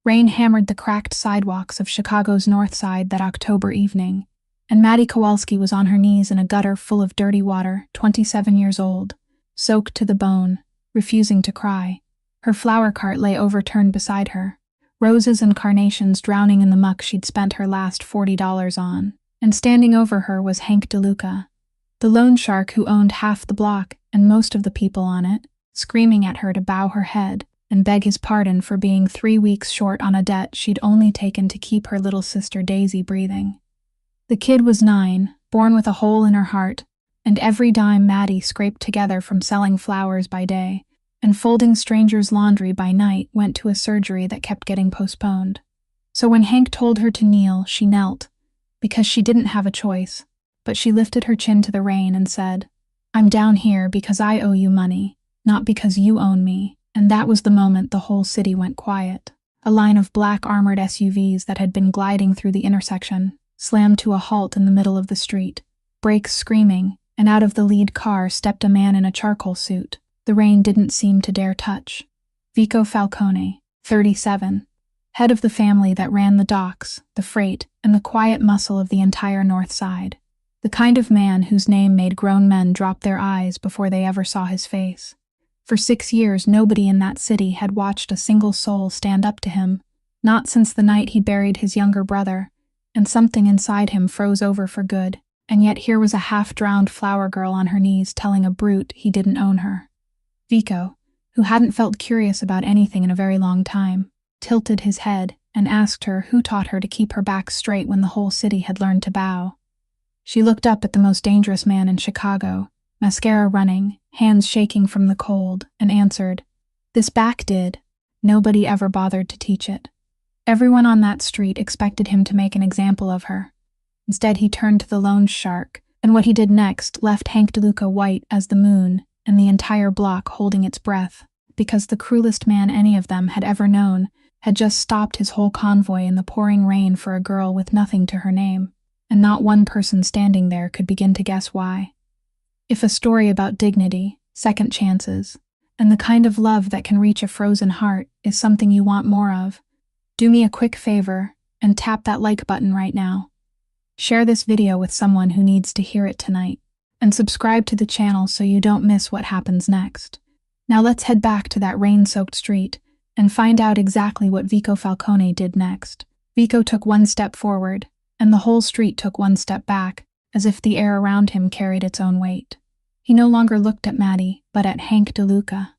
Rain hammered the cracked sidewalks of Chicago's North Side that October evening, and Maddie Kowalski was on her knees in a gutter full of dirty water, 27 years old, soaked to the bone, refusing to cry. Her flower cart lay overturned beside her, roses and carnations drowning in the muck she'd spent her last $40 on, and standing over her was Hank DeLuca, the loan shark who owned half the block and most of the people on it, screaming at her to bow her head and beg his pardon for being 3 weeks short on a debt she'd only taken to keep her little sister Daisy breathing. The kid was 9, born with a hole in her heart, and every dime Maddie scraped together from selling flowers by day and folding strangers' laundry by night went to a surgery that kept getting postponed. So when Hank told her to kneel, she knelt, because she didn't have a choice, but she lifted her chin to the rain and said, "I'm down here because I owe you money, not because you own me." And that was the moment the whole city went quiet. A line of black armored SUVs that had been gliding through the intersection slammed to a halt in the middle of the street, brakes screaming, and out of the lead car stepped a man in a charcoal suit the rain didn't seem to dare touch. Vico Falcone, 37, head of the family that ran the docks, the freight, and the quiet muscle of the entire North Side. The kind of man whose name made grown men drop their eyes before they ever saw his face. For 6 years, nobody in that city had watched a single soul stand up to him, not since the night he buried his younger brother, and something inside him froze over for good, and yet here was a half-drowned flower girl on her knees telling a brute he didn't own her. Vico, who hadn't felt curious about anything in a very long time, tilted his head and asked her who taught her to keep her back straight when the whole city had learned to bow. She looked up at the most dangerous man in Chicago, mascara running, hands shaking from the cold, and answered, "This back did. Nobody ever bothered to teach it." Everyone on that street expected him to make an example of her. Instead, he turned to the loan shark, and what he did next left Hank DeLuca white as the moon and the entire block holding its breath, because the cruelest man any of them had ever known had just stopped his whole convoy in the pouring rain for a girl with nothing to her name, and not one person standing there could begin to guess why. If a story about dignity, second chances, and the kind of love that can reach a frozen heart is something you want more of, do me a quick favor and tap that like button right now. Share this video with someone who needs to hear it tonight, and subscribe to the channel so you don't miss what happens next. Now let's head back to that rain-soaked street and find out exactly what Vico Falcone did next. Vico took one step forward, and the whole street took one step back, as if the air around him carried its own weight. He no longer looked at Maddie, but at Hank DeLuca,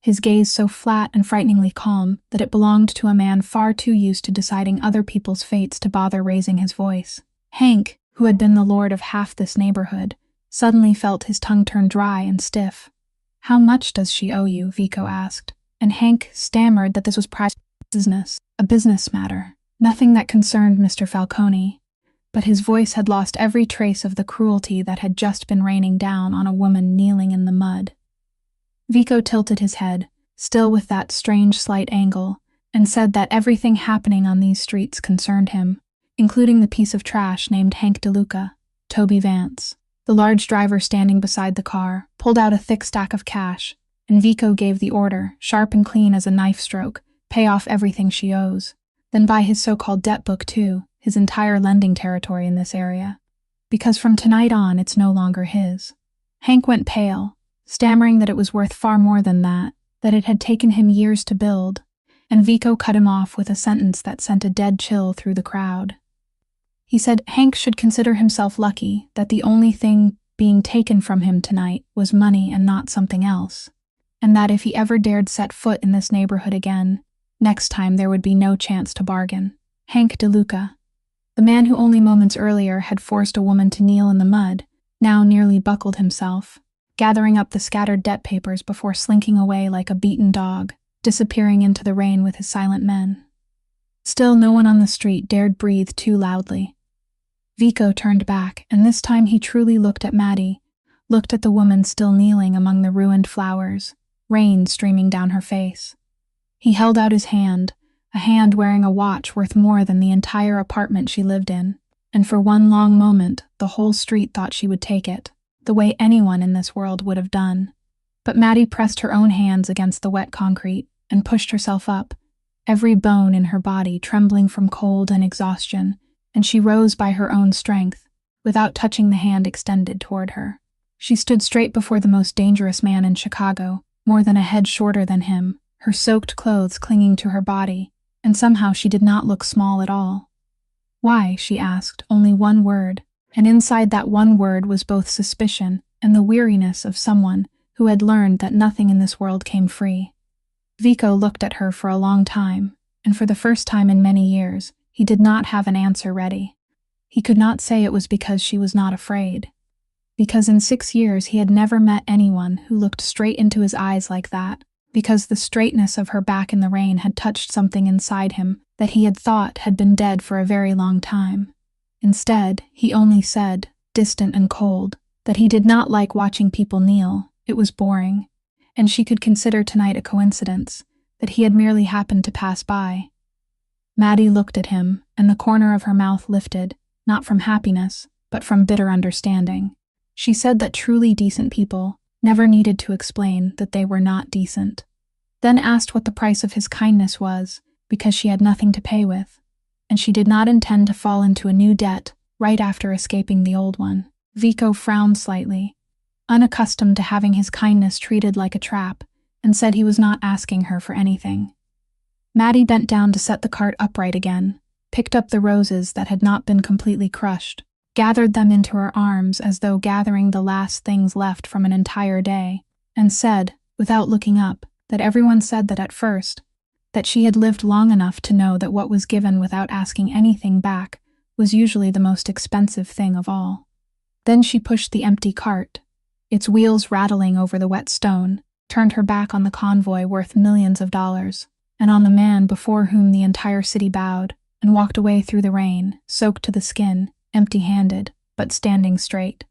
his gaze so flat and frighteningly calm that it belonged to a man far too used to deciding other people's fates to bother raising his voice. Hank, who had been the lord of half this neighborhood, suddenly felt his tongue turn dry and stiff. "How much does she owe you?" Vico asked, and Hank stammered that this was private business, a business matter, nothing that concerned Mr. Falcone, but his voice had lost every trace of the cruelty that had just been raining down on a woman kneeling in the mud. Vico tilted his head, still with that strange slight angle, and said that everything happening on these streets concerned him, including the piece of trash named Hank DeLuca, Toby Vance. The large driver standing beside the car pulled out a thick stack of cash, and Vico gave the order, sharp and clean as a knife stroke, pay off everything she owes. Then buy his so-called debt book too, his entire lending territory in this area. Because from tonight on, it's no longer his. Hank went pale, stammering that it was worth far more than that it had taken him years to build, and Vico cut him off with a sentence that sent a dead chill through the crowd. He said Hank should consider himself lucky that the only thing being taken from him tonight was money and not something else, and that if he ever dared set foot in this neighborhood again, next time there would be no chance to bargain. Hank DeLuca, the man who only moments earlier had forced a woman to kneel in the mud, now nearly buckled himself, gathering up the scattered debt papers before slinking away like a beaten dog, disappearing into the rain with his silent men. Still, no one on the street dared breathe too loudly. Vico turned back, and this time he truly looked at Maddie, looked at the woman still kneeling among the ruined flowers, rain streaming down her face. He held out his hand, a hand wearing a watch worth more than the entire apartment she lived in, and for one long moment the whole street thought she would take it, the way anyone in this world would have done. But Maddie pressed her own hands against the wet concrete and pushed herself up, every bone in her body trembling from cold and exhaustion, and she rose by her own strength, without touching the hand extended toward her. She stood straight before the most dangerous man in Chicago, more than a head shorter than him, her soaked clothes clinging to her body, and somehow she did not look small at all. "Why?" she asked, only one word, and inside that one word was both suspicion and the weariness of someone who had learned that nothing in this world came free. Vico looked at her for a long time, and for the first time in many years, he did not have an answer ready. He could not say it was because she was not afraid. Because in 6 years he had never met anyone who looked straight into his eyes like that, because the straightness of her back in the rain had touched something inside him that he had thought had been dead for a very long time. Instead, he only said, distant and cold, that he did not like watching people kneel, it was boring, and she could consider tonight a coincidence, that he had merely happened to pass by. Maddie looked at him, and the corner of her mouth lifted, not from happiness, but from bitter understanding. She said that truly decent people never needed to explain that they were not decent. Then asked what the price of his kindness was, because she had nothing to pay with, and she did not intend to fall into a new debt right after escaping the old one. Vico frowned slightly, unaccustomed to having his kindness treated like a trap, and said he was not asking her for anything. Maddie bent down to set the cart upright again, picked up the roses that had not been completely crushed, gathered them into her arms as though gathering the last things left from an entire day, and said, without looking up, that everyone said that at first, that she had lived long enough to know that what was given without asking anything back was usually the most expensive thing of all. Then she pushed the empty cart, its wheels rattling over the wet stone, turned her back on the convoy worth millions of dollars, and on the man before whom the entire city bowed, and walked away through the rain, soaked to the skin, empty-handed, but standing straight.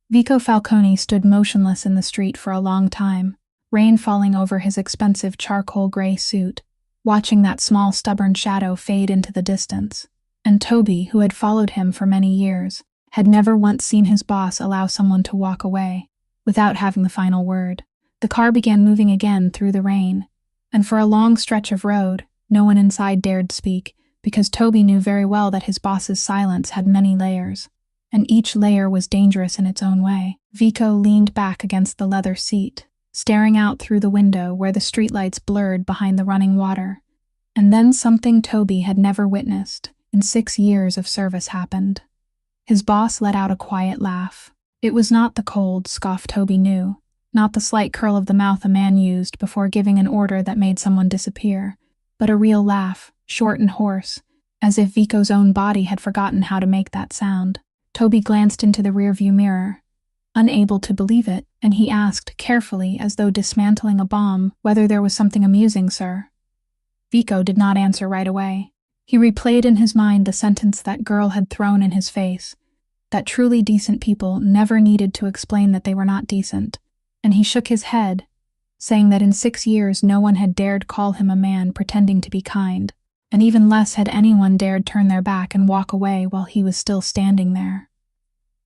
Vico Falcone stood motionless in the street for a long time, rain falling over his expensive charcoal gray suit, watching that small stubborn shadow fade into the distance, and Toby, who had followed him for many years, had never once seen his boss allow someone to walk away without having the final word. The car began moving again through the rain, and for a long stretch of road, no one inside dared speak, because Toby knew very well that his boss's silence had many layers, and each layer was dangerous in its own way. Vico leaned back against the leather seat, staring out through the window where the streetlights blurred behind the running water, and then something Toby had never witnessed in 6 years of service happened. His boss let out a quiet laugh. It was not the cold scoff Toby knew, not the slight curl of the mouth a man used before giving an order that made someone disappear, but a real laugh, short and hoarse, as if Vico's own body had forgotten how to make that sound. Toby glanced into the rearview mirror, unable to believe it, and he asked, carefully, as though dismantling a bomb, whether there was something amusing, sir. Vico did not answer right away. He replayed in his mind the sentence that girl had thrown in his face, that truly decent people never needed to explain that they were not decent, and he shook his head, saying that in 6 years no one had dared call him a man pretending to be kind, and even less had anyone dared turn their back and walk away while he was still standing there.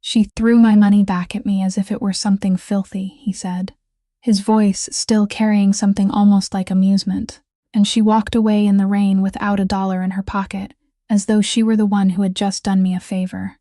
She threw my money back at me as if it were something filthy, he said, his voice still carrying something almost like amusement, and she walked away in the rain without $1 in her pocket, as though she were the one who had just done me a favor.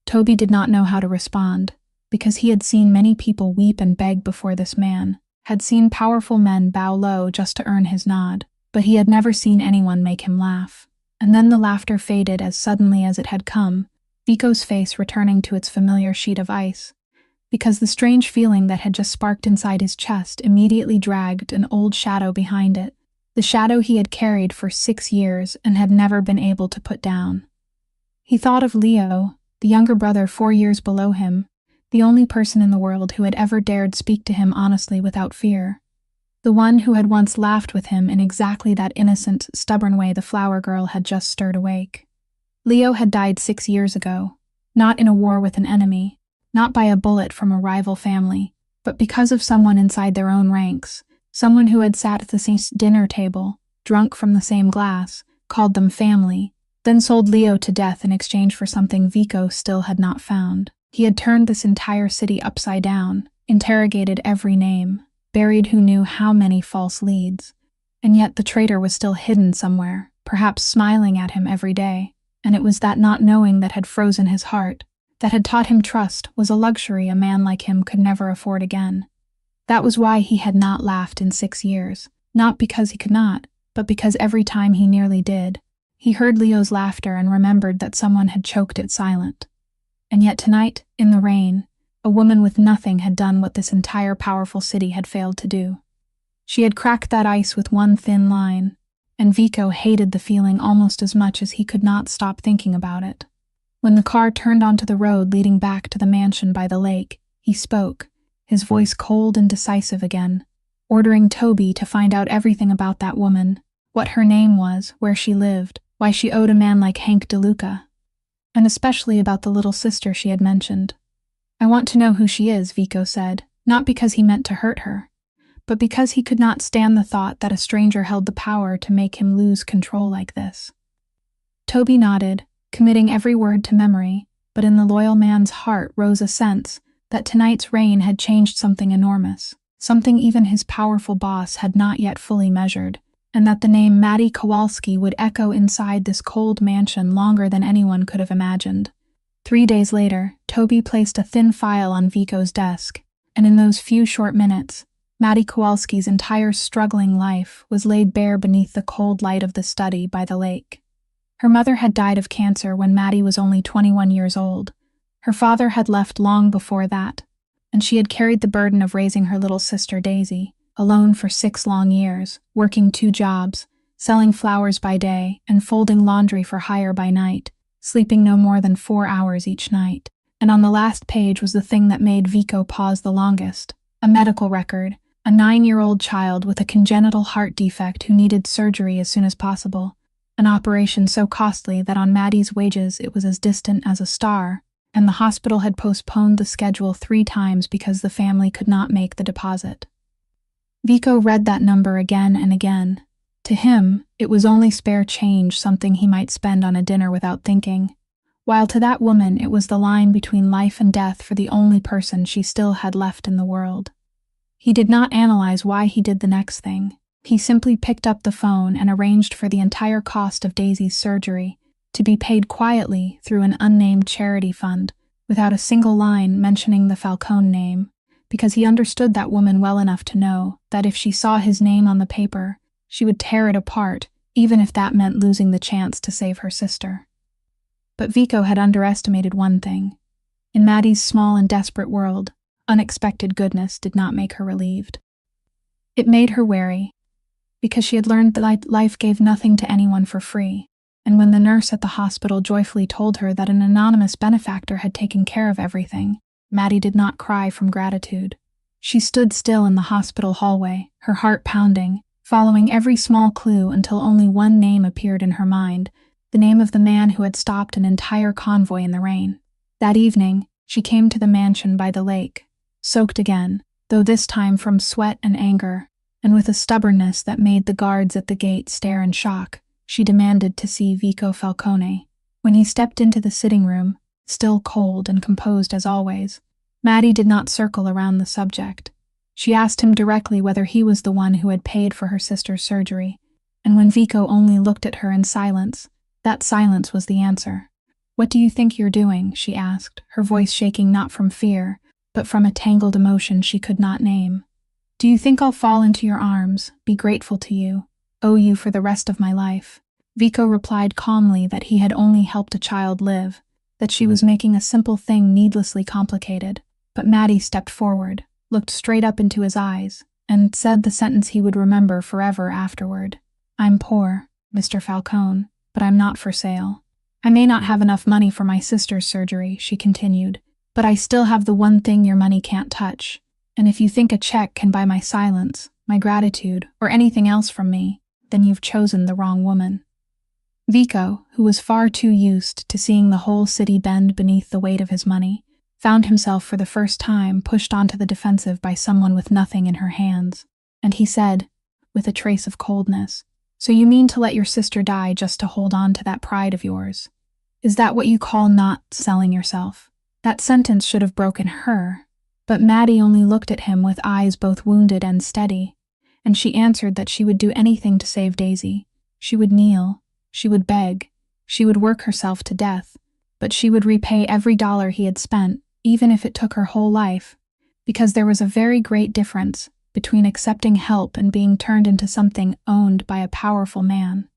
Toby did not know how to respond, because he had seen many people weep and beg before this man, had seen powerful men bow low just to earn his nod, but he had never seen anyone make him laugh. And then the laughter faded as suddenly as it had come, Vico's face returning to its familiar sheet of ice, because the strange feeling that had just sparked inside his chest immediately dragged an old shadow behind it, the shadow he had carried for 6 years and had never been able to put down. He thought of Leo, the younger brother 4 years below him, the only person in the world who had ever dared speak to him honestly without fear, the one who had once laughed with him in exactly that innocent, stubborn way the flower girl had just stirred awake. Leo had died 6 years ago, not in a war with an enemy, not by a bullet from a rival family, but because of someone inside their own ranks, someone who had sat at the same dinner table, drunk from the same glass, called them family, then sold Leo to death in exchange for something Vico still had not found. He had turned this entire city upside down, interrogated every name, buried who knew how many false leads, And yet the traitor was still hidden somewhere, perhaps smiling at him every day, and it was that not knowing that had frozen his heart, that had taught him trust was a luxury a man like him could never afford again. That was why he had not laughed in 6 years, not because he could not, but because every time he nearly did, he heard Leo's laughter and remembered that someone had choked it silent. And yet tonight, in the rain, a woman with nothing had done what this entire powerful city had failed to do. She had cracked that ice with one thin line, and Vico hated the feeling almost as much as he could not stop thinking about it. When the car turned onto the road leading back to the mansion by the lake, he spoke, his voice cold and decisive again, ordering Toby to find out everything about that woman, what her name was, where she lived, why she owed a man like Hank DeLuca, and especially about the little sister she had mentioned. "I want to know who she is," Vico said, not because he meant to hurt her, but because he could not stand the thought that a stranger held the power to make him lose control like this. Toby nodded, committing every word to memory, but in the loyal man's heart rose a sense that tonight's rain had changed something enormous, something even his powerful boss had not yet fully measured, and that the name Maddie Kowalski would echo inside this cold mansion longer than anyone could have imagined. 3 days later, Toby placed a thin file on Vico's desk, and in those few short minutes, Maddie Kowalski's entire struggling life was laid bare beneath the cold light of the study by the lake. Her mother had died of cancer when Maddie was only 21 years old. Her father had left long before that, and she had carried the burden of raising her little sister Daisy, alone for 6 long years, working 2 jobs, selling flowers by day and folding laundry for hire by night, sleeping no more than 4 hours each night. And on the last page was the thing that made Vico pause the longest, a medical record, a 9-year-old child with a congenital heart defect who needed surgery as soon as possible, an operation so costly that on Maddie's wages it was as distant as a star, and the hospital had postponed the schedule 3 times because the family could not make the deposit. Vico read that number again and again. To him, it was only spare change, something he might spend on a dinner without thinking, while to that woman it was the line between life and death for the only person she still had left in the world. He did not analyze why he did the next thing. He simply picked up the phone and arranged for the entire cost of Daisy's surgery to be paid quietly through an unnamed charity fund, without a single line mentioning the Falcone name, because he understood that woman well enough to know that if she saw his name on the paper, she would tear it apart, even if that meant losing the chance to save her sister. But Vico had underestimated one thing. In Maddie's small and desperate world, unexpected goodness did not make her relieved. It made her wary, because she had learned that life gave nothing to anyone for free, and when the nurse at the hospital joyfully told her that an anonymous benefactor had taken care of everything, Maddie did not cry from gratitude. She stood still in the hospital hallway, her heart pounding, following every small clue until only one name appeared in her mind, the name of the man who had stopped an entire convoy in the rain. That evening, she came to the mansion by the lake, soaked again, though this time from sweat and anger, and with a stubbornness that made the guards at the gate stare in shock, she demanded to see Vico Falcone. When he stepped into the sitting room, still cold and composed as always, Maddie did not circle around the subject. She asked him directly whether he was the one who had paid for her sister's surgery, and when Vico only looked at her in silence, that silence was the answer. "What do you think you're doing?" she asked, her voice shaking not from fear, but from a tangled emotion she could not name. "Do you think I'll fall into your arms, be grateful to you, owe you for the rest of my life?" Vico replied calmly that he had only helped a child live, that she was making a simple thing needlessly complicated. But Maddie stepped forward, looked straight up into his eyes, and said the sentence he would remember forever afterward. "I'm poor, Mr. Falcone, but I'm not for sale. I may not have enough money for my sister's surgery," she continued, "but I still have the one thing your money can't touch. And if you think a check can buy my silence, my gratitude, or anything else from me, then you've chosen the wrong woman." Vico, who was far too used to seeing the whole city bend beneath the weight of his money, found himself for the first time pushed onto the defensive by someone with nothing in her hands, and he said, with a trace of coldness, "So you mean to let your sister die just to hold on to that pride of yours? Is that what you call not selling yourself?" That sentence should have broken her, but Maddie only looked at him with eyes both wounded and steady, and she answered that she would do anything to save Daisy. She would kneel, she would beg, she would work herself to death, but she would repay every dollar he had spent, even if it took her whole life, because there was a very great difference between accepting help and being turned into something owned by a powerful man.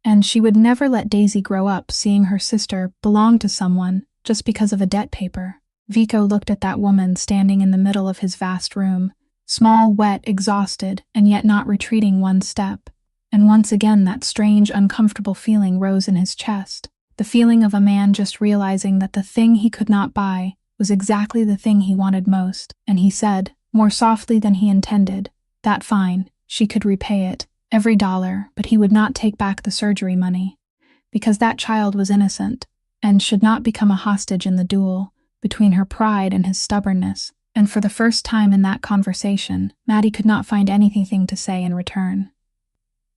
And she would never let Daisy grow up seeing her sister belong to someone just because of a debt paper. Vico looked at that woman standing in the middle of his vast room, small, wet, exhausted, and yet not retreating one step. And once again that strange, uncomfortable feeling rose in his chest, the feeling of a man just realizing that the thing he could not buy was exactly the thing he wanted most, and he said, more softly than he intended, that fine, she could repay it, every dollar, but he would not take back the surgery money, because that child was innocent, and should not become a hostage in the duel between her pride and his stubbornness. And for the first time in that conversation, Maddie could not find anything to say in return.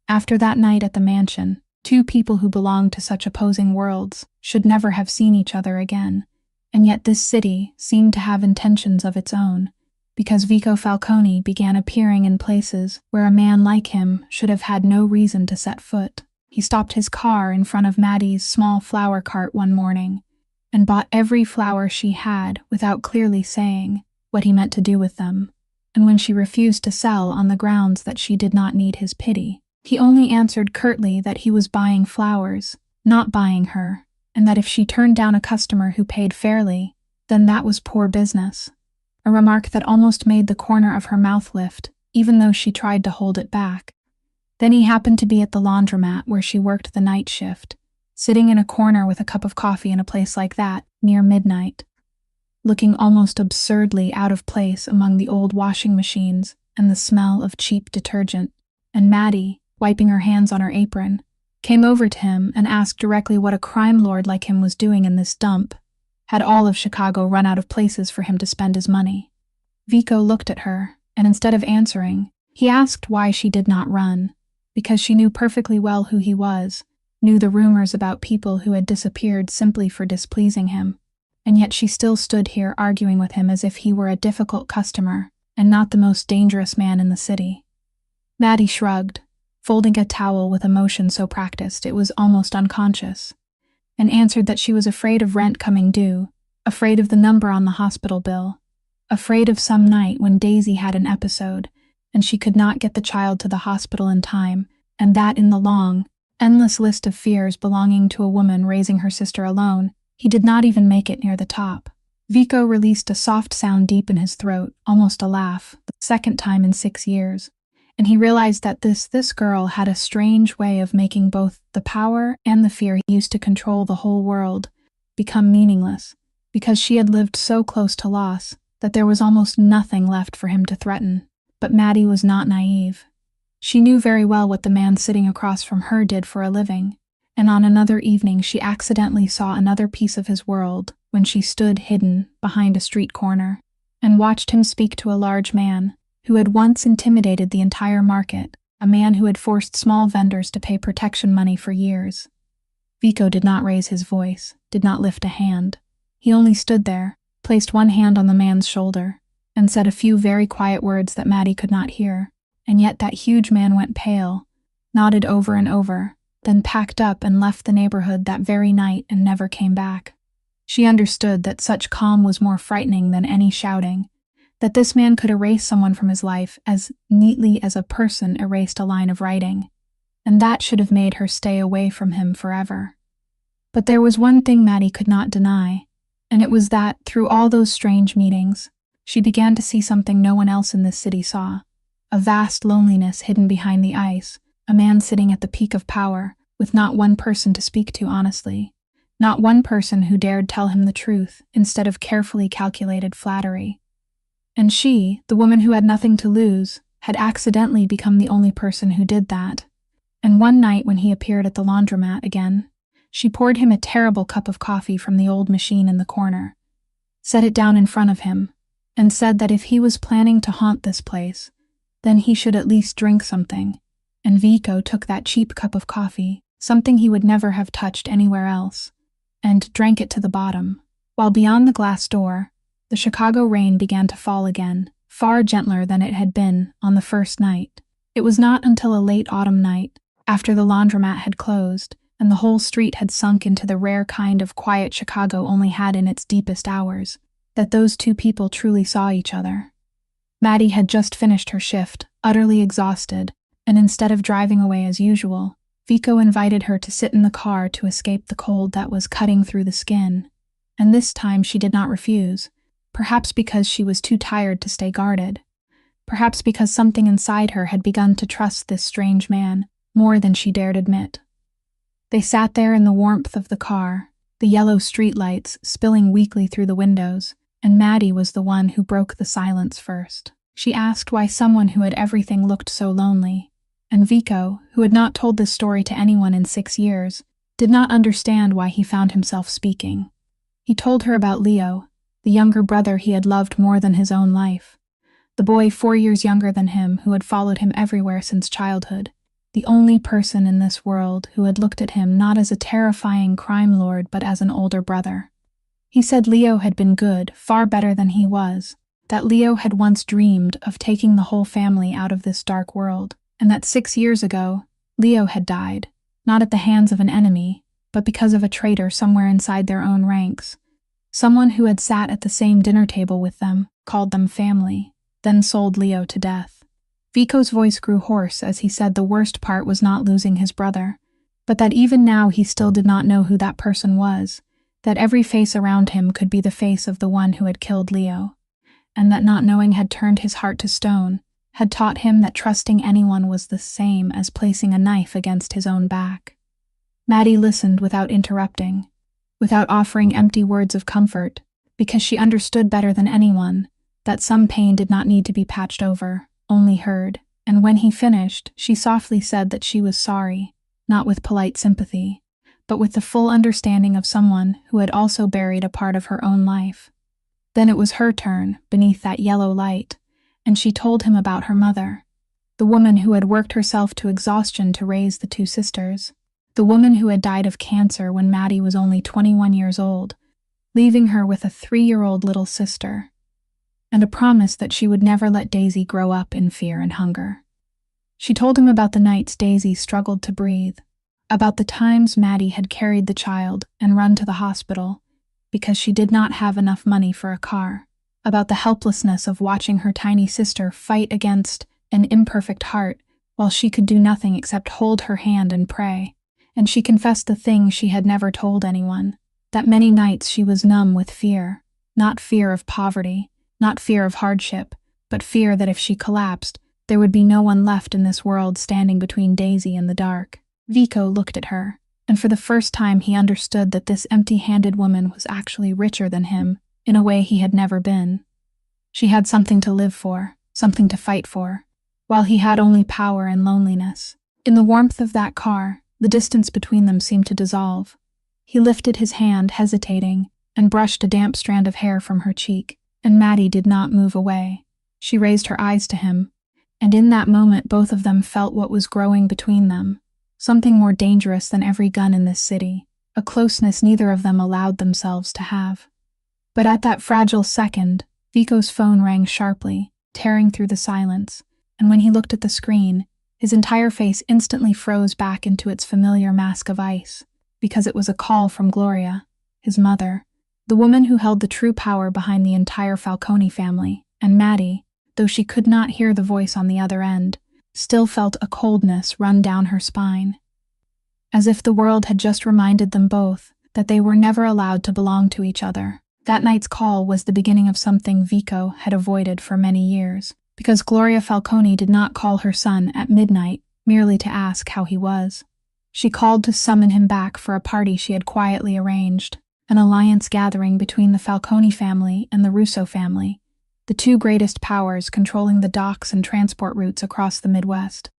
After that night at the mansion, two people who belonged to such opposing worlds should never have seen each other again, and yet this city seemed to have intentions of its own, because Vico Falcone began appearing in places where a man like him should have had no reason to set foot. He stopped his car in front of Maddie's small flower cart one morning, and bought every flower she had without clearly saying what he meant to do with them, and when she refused to sell on the grounds that she did not need his pity, he only answered curtly that he was buying flowers, not buying her, and that if she turned down a customer who paid fairly, then that was poor business. A remark that almost made the corner of her mouth lift, even though she tried to hold it back. Then he happened to be at the laundromat where she worked the night shift, sitting in a corner with a cup of coffee in a place like that, near midnight, looking almost absurdly out of place among the old washing machines and the smell of cheap detergent. And Maddie, wiping her hands on her apron, came over to him and asked directly what a crime lord like him was doing in this dump. Had all of Chicago run out of places for him to spend his money? Vico looked at her, and instead of answering, he asked why she did not run, because she knew perfectly well who he was, knew the rumors about people who had disappeared simply for displeasing him, and yet she still stood here arguing with him as if he were a difficult customer and not the most dangerous man in the city. Maddie shrugged, folding a towel with a motion so practiced it was almost unconscious, and answered that she was afraid of rent coming due, afraid of the number on the hospital bill, afraid of some night when Daisy had an episode and she could not get the child to the hospital in time, and that in the long, endless list of fears belonging to a woman raising her sister alone, he did not even make it near the top. Vico released a soft sound deep in his throat, almost a laugh, the second time in 6 years, and he realized that this girl had a strange way of making both the power and the fear he used to control the whole world become meaningless, because she had lived so close to loss that there was almost nothing left for him to threaten. But Maddie was not naive. She knew very well what the man sitting across from her did for a living, and on another evening she accidentally saw another piece of his world when she stood hidden behind a street corner and watched him speak to a large man who had once intimidated the entire market, a man who had forced small vendors to pay protection money for years. Vico did not raise his voice, did not lift a hand. He only stood there, placed one hand on the man's shoulder, and said a few very quiet words that Maddie could not hear, and yet that huge man went pale, nodded over and over, then packed up and left the neighborhood that very night and never came back. She understood that such calm was more frightening than any shouting, that this man could erase someone from his life as neatly as a person erased a line of writing, and that should have made her stay away from him forever. But there was one thing Maddie could not deny, and it was that, through all those strange meetings, she began to see something no one else in this city saw, a vast loneliness hidden behind the ice, a man sitting at the peak of power, with not one person to speak to honestly, not one person who dared tell him the truth instead of carefully calculated flattery. And she, the woman who had nothing to lose, had accidentally become the only person who did that. And one night when he appeared at the laundromat again, she poured him a terrible cup of coffee from the old machine in the corner, set it down in front of him, and said that if he was planning to haunt this place, then he should at least drink something. And Vico took that cheap cup of coffee, something he would never have touched anywhere else, and drank it to the bottom, while beyond the glass door, the Chicago rain began to fall again, far gentler than it had been on the first night. It was not until a late autumn night, after the laundromat had closed, and the whole street had sunk into the rare kind of quiet Chicago only had in its deepest hours, that those two people truly saw each other. Maddie had just finished her shift, utterly exhausted, and instead of driving away as usual, Vico invited her to sit in the car to escape the cold that was cutting through the skin. And this time she did not refuse, perhaps because she was too tired to stay guarded. Perhaps because something inside her had begun to trust this strange man more than she dared admit. They sat there in the warmth of the car, the yellow streetlights spilling weakly through the windows, and Maddie was the one who broke the silence first. She asked why someone who had everything looked so lonely, and Vico, who had not told this story to anyone in 6 years, did not understand why he found himself speaking. He told her about Leo, the younger brother he had loved more than his own life, the boy 4 years younger than him who had followed him everywhere since childhood, the only person in this world who had looked at him not as a terrifying crime lord but as an older brother. He said Leo had been good, far better than he was, that Leo had once dreamed of taking the whole family out of this dark world, and that 6 years ago, Leo had died, not at the hands of an enemy, but because of a traitor somewhere inside their own ranks. Someone who had sat at the same dinner table with them, called them family, then sold Leo to death. Vico's voice grew hoarse as he said the worst part was not losing his brother, but that even now he still did not know who that person was, that every face around him could be the face of the one who had killed Leo, and that not knowing had turned his heart to stone, had taught him that trusting anyone was the same as placing a knife against his own back. Maddie listened without interrupting, without offering empty words of comfort, because she understood better than anyone that some pain did not need to be patched over, only heard, and when he finished, she softly said that she was sorry, not with polite sympathy, but with the full understanding of someone who had also buried a part of her own life. Then it was her turn, beneath that yellow light, and she told him about her mother, the woman who had worked herself to exhaustion to raise the two sisters, the woman who had died of cancer when Maddie was only 21 years old, leaving her with a 3-year-old little sister, and a promise that she would never let Daisy grow up in fear and hunger. She told him about the nights Daisy struggled to breathe, about the times Maddie had carried the child and run to the hospital because she did not have enough money for a car, about the helplessness of watching her tiny sister fight against an imperfect heart while she could do nothing except hold her hand and pray, and she confessed the thing she had never told anyone, that many nights she was numb with fear, not fear of poverty, not fear of hardship, but fear that if she collapsed, there would be no one left in this world standing between Daisy and the dark. Vico looked at her, and for the first time he understood that this empty-handed woman was actually richer than him, in a way he had never been. She had something to live for, something to fight for, while he had only power and loneliness. In the warmth of that car, the distance between them seemed to dissolve. He lifted his hand, hesitating, and brushed a damp strand of hair from her cheek, and Maddie did not move away. She raised her eyes to him, and in that moment both of them felt what was growing between them, something more dangerous than every gun in this city, a closeness neither of them allowed themselves to have. But at that fragile second, Vico's phone rang sharply, tearing through the silence, and when he looked at the screen, his entire face instantly froze back into its familiar mask of ice, because it was a call from Gloria, his mother, the woman who held the true power behind the entire Falcone family, and Maddie, though she could not hear the voice on the other end, still felt a coldness run down her spine. As if the world had just reminded them both that they were never allowed to belong to each other. That night's call was the beginning of something Vico had avoided for many years, because Gloria Falcone did not call her son at midnight merely to ask how he was. She called to summon him back for a party she had quietly arranged, an alliance gathering between the Falcone family and the Russo family, the two greatest powers controlling the docks and transport routes across the Midwest.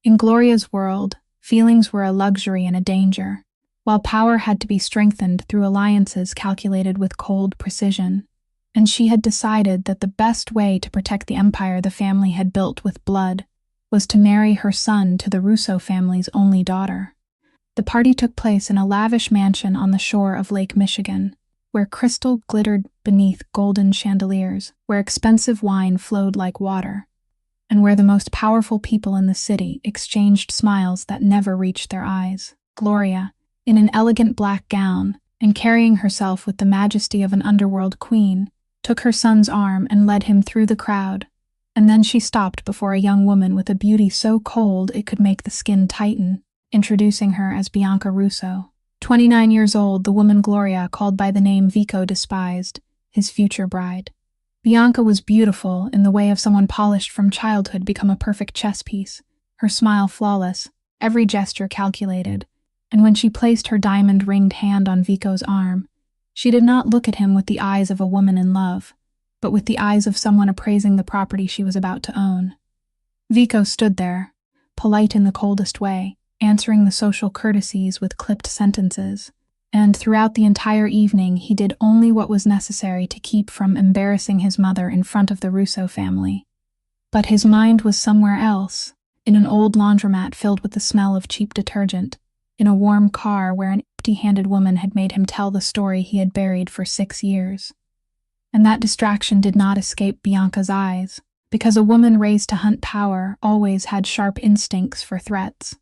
In Gloria's world, feelings were a luxury and a danger, while power had to be strengthened through alliances calculated with cold precision, and she had decided that the best way to protect the empire the family had built with blood was to marry her son to the Russo family's only daughter. The party took place in a lavish mansion on the shore of Lake Michigan, where crystal glittered beneath golden chandeliers, where expensive wine flowed like water. and where the most powerful people in the city exchanged smiles that never reached their eyes. Gloria, in an elegant black gown, and carrying herself with the majesty of an underworld queen, took her son's arm and led him through the crowd, and then she stopped before a young woman with a beauty so cold it could make the skin tighten, introducing her as Bianca Russo. 29 years old, the woman Gloria called by the name Vico despised, his future bride. Bianca was beautiful in the way of someone polished from childhood become a perfect chess piece, her smile flawless, every gesture calculated, and when she placed her diamond-ringed hand on Vico's arm, she did not look at him with the eyes of a woman in love, but with the eyes of someone appraising the property she was about to own. Vico stood there, polite in the coldest way, answering the social courtesies with clipped sentences, and throughout the entire evening he did only what was necessary to keep from embarrassing his mother in front of the Russo family. But his mind was somewhere else, in an old laundromat filled with the smell of cheap detergent, in a warm car where an empty-handed woman had made him tell the story he had buried for 6 years. And that distraction did not escape Bianca's eyes, because a woman raised to hunt power always had sharp instincts for threats.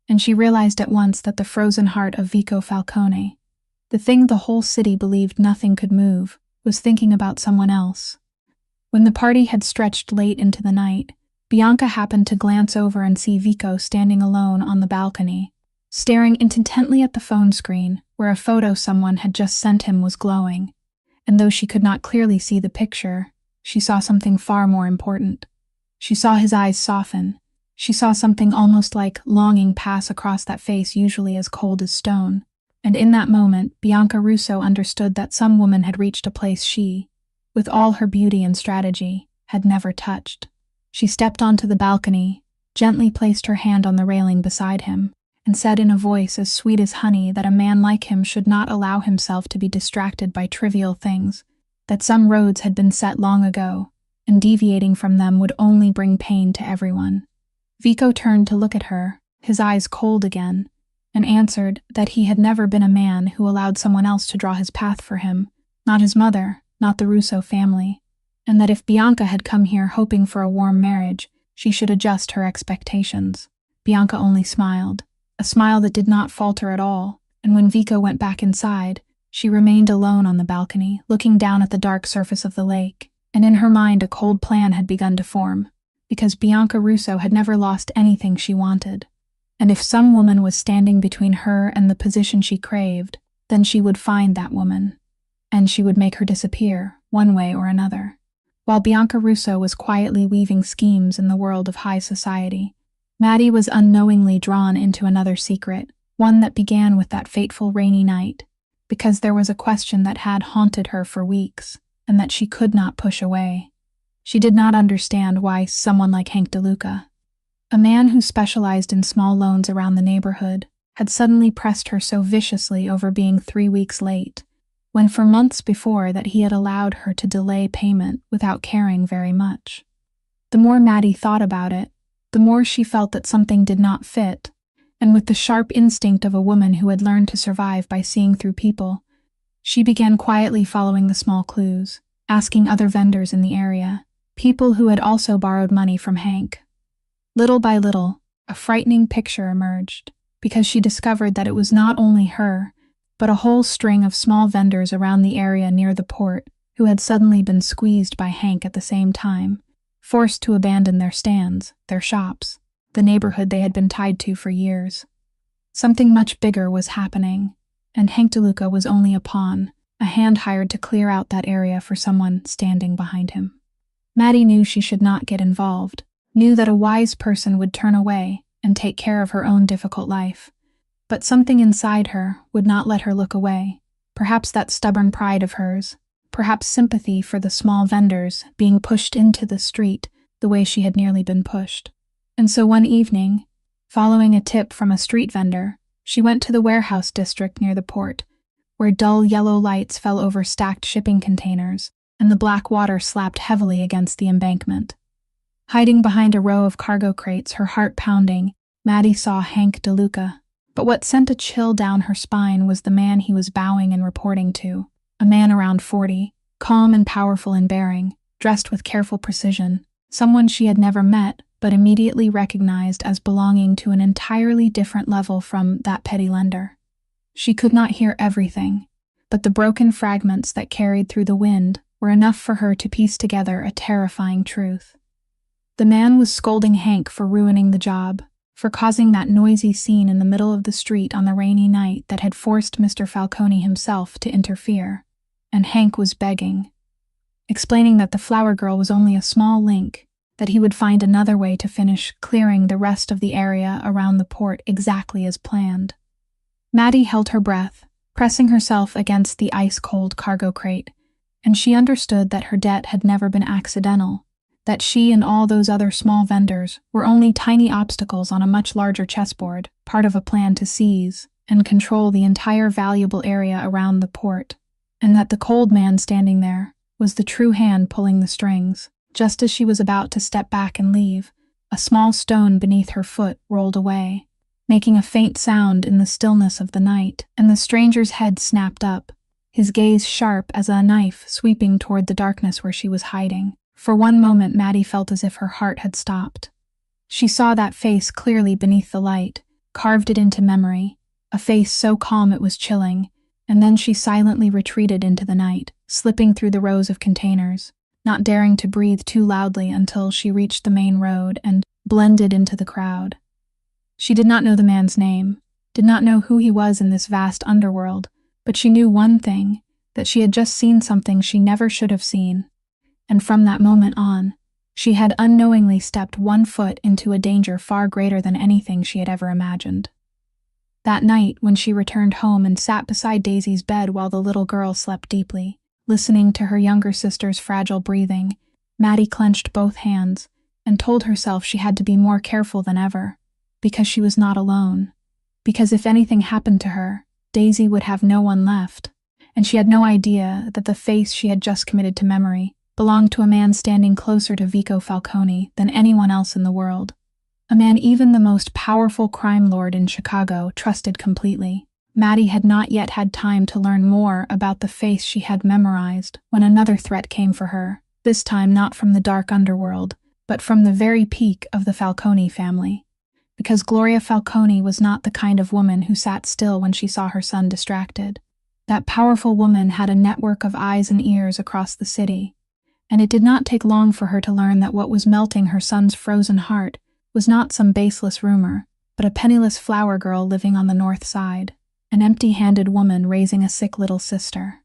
And she realized at once that the frozen heart of Vico Falcone, the thing the whole city believed nothing could move, was thinking about someone else. When the party had stretched late into the night, Bianca happened to glance over and see Vico standing alone on the balcony, staring intently at the phone screen where a photo someone had just sent him was glowing. And though she could not clearly see the picture, she saw something far more important. She saw his eyes soften. She saw something almost like longing pass across that face usually as cold as stone. And in that moment, Bianca Russo understood that some woman had reached a place she, with all her beauty and strategy, had never touched. She stepped onto the balcony, gently placed her hand on the railing beside him, and said in a voice as sweet as honey that a man like him should not allow himself to be distracted by trivial things, that some roads had been set long ago, and deviating from them would only bring pain to everyone. Vico turned to look at her, his eyes cold again, and answered that he had never been a man who allowed someone else to draw his path for him, not his mother, not the Russo family, and that if Bianca had come here hoping for a warm marriage, she should adjust her expectations. Bianca only smiled, a smile that did not falter at all, and when Vico went back inside, she remained alone on the balcony, looking down at the dark surface of the lake, and in her mind a cold plan had begun to form, because Bianca Russo had never lost anything she wanted. And if some woman was standing between her and the position she craved, then she would find that woman, and she would make her disappear, one way or another. While Bianca Russo was quietly weaving schemes in the world of high society, Maddie was unknowingly drawn into another secret, one that began with that fateful rainy night, because there was a question that had haunted her for weeks, and that she could not push away. She did not understand why someone like Hank DeLuca, a man who specialized in small loans around the neighborhood, had suddenly pressed her so viciously over being 3 weeks late, when for months before that he had allowed her to delay payment without caring very much. The more Maddie thought about it, the more she felt that something did not fit, and with the sharp instinct of a woman who had learned to survive by seeing through people, she began quietly following the small clues, asking other vendors in the area, people who had also borrowed money from Hank. Little by little, a frightening picture emerged, because she discovered that it was not only her, but a whole string of small vendors around the area near the port who had suddenly been squeezed by Hank at the same time, forced to abandon their stands, their shops, the neighborhood they had been tied to for years. Something much bigger was happening, and Hank DeLuca was only a pawn, a hand hired to clear out that area for someone standing behind him. Maddie knew she should not get involved, knew that a wise person would turn away and take care of her own difficult life. But something inside her would not let her look away, perhaps that stubborn pride of hers, perhaps sympathy for the small vendors being pushed into the street the way she had nearly been pushed. And so one evening, following a tip from a street vendor, she went to the warehouse district near the port, where dull yellow lights fell over stacked shipping containers, and the black water slapped heavily against the embankment. Hiding behind a row of cargo crates, her heart pounding, Maddie saw Hank DeLuca. But what sent a chill down her spine was the man he was bowing and reporting to, a man around 40, calm and powerful in bearing, dressed with careful precision, someone she had never met but immediately recognized as belonging to an entirely different level from that petty lender. She could not hear everything, but the broken fragments that carried through the wind were enough for her to piece together a terrifying truth. The man was scolding Hank for ruining the job, for causing that noisy scene in the middle of the street on the rainy night that had forced Mr. Falcone himself to interfere, and Hank was begging, explaining that the flower girl was only a small link, that he would find another way to finish clearing the rest of the area around the port exactly as planned. Maddie held her breath, pressing herself against the ice-cold cargo crate, and she understood that her debt had never been accidental, that she and all those other small vendors were only tiny obstacles on a much larger chessboard, part of a plan to seize and control the entire valuable area around the port, and that the cold man standing there was the true hand pulling the strings. Just as she was about to step back and leave, a small stone beneath her foot rolled away, making a faint sound in the stillness of the night, and the stranger's head snapped up, his gaze sharp as a knife sweeping toward the darkness where she was hiding. For one moment, Maddie felt as if her heart had stopped. She saw that face clearly beneath the light, carved it into memory, a face so calm it was chilling, and then she silently retreated into the night, slipping through the rows of containers, not daring to breathe too loudly until she reached the main road and blended into the crowd. She did not know the man's name, did not know who he was in this vast underworld, but she knew one thing, that she had just seen something she never should have seen. And from that moment on, she had unknowingly stepped one foot into a danger far greater than anything she had ever imagined. That night, when she returned home and sat beside Daisy's bed while the little girl slept deeply, listening to her younger sister's fragile breathing, Maddie clenched both hands and told herself she had to be more careful than ever, because she was not alone, because if anything happened to her, Daisy would have no one left, and she had no idea that the face she had just committed to memory belonged to a man standing closer to Vico Falcone than anyone else in the world, a man even the most powerful crime lord in Chicago trusted completely. Maddie had not yet had time to learn more about the face she had memorized when another threat came for her, this time not from the dark underworld, but from the very peak of the Falcone family. Because Gloria Falcone was not the kind of woman who sat still when she saw her son distracted. That powerful woman had a network of eyes and ears across the city, and it did not take long for her to learn that what was melting her son's frozen heart was not some baseless rumor, but a penniless flower girl living on the north side, an empty-handed woman raising a sick little sister.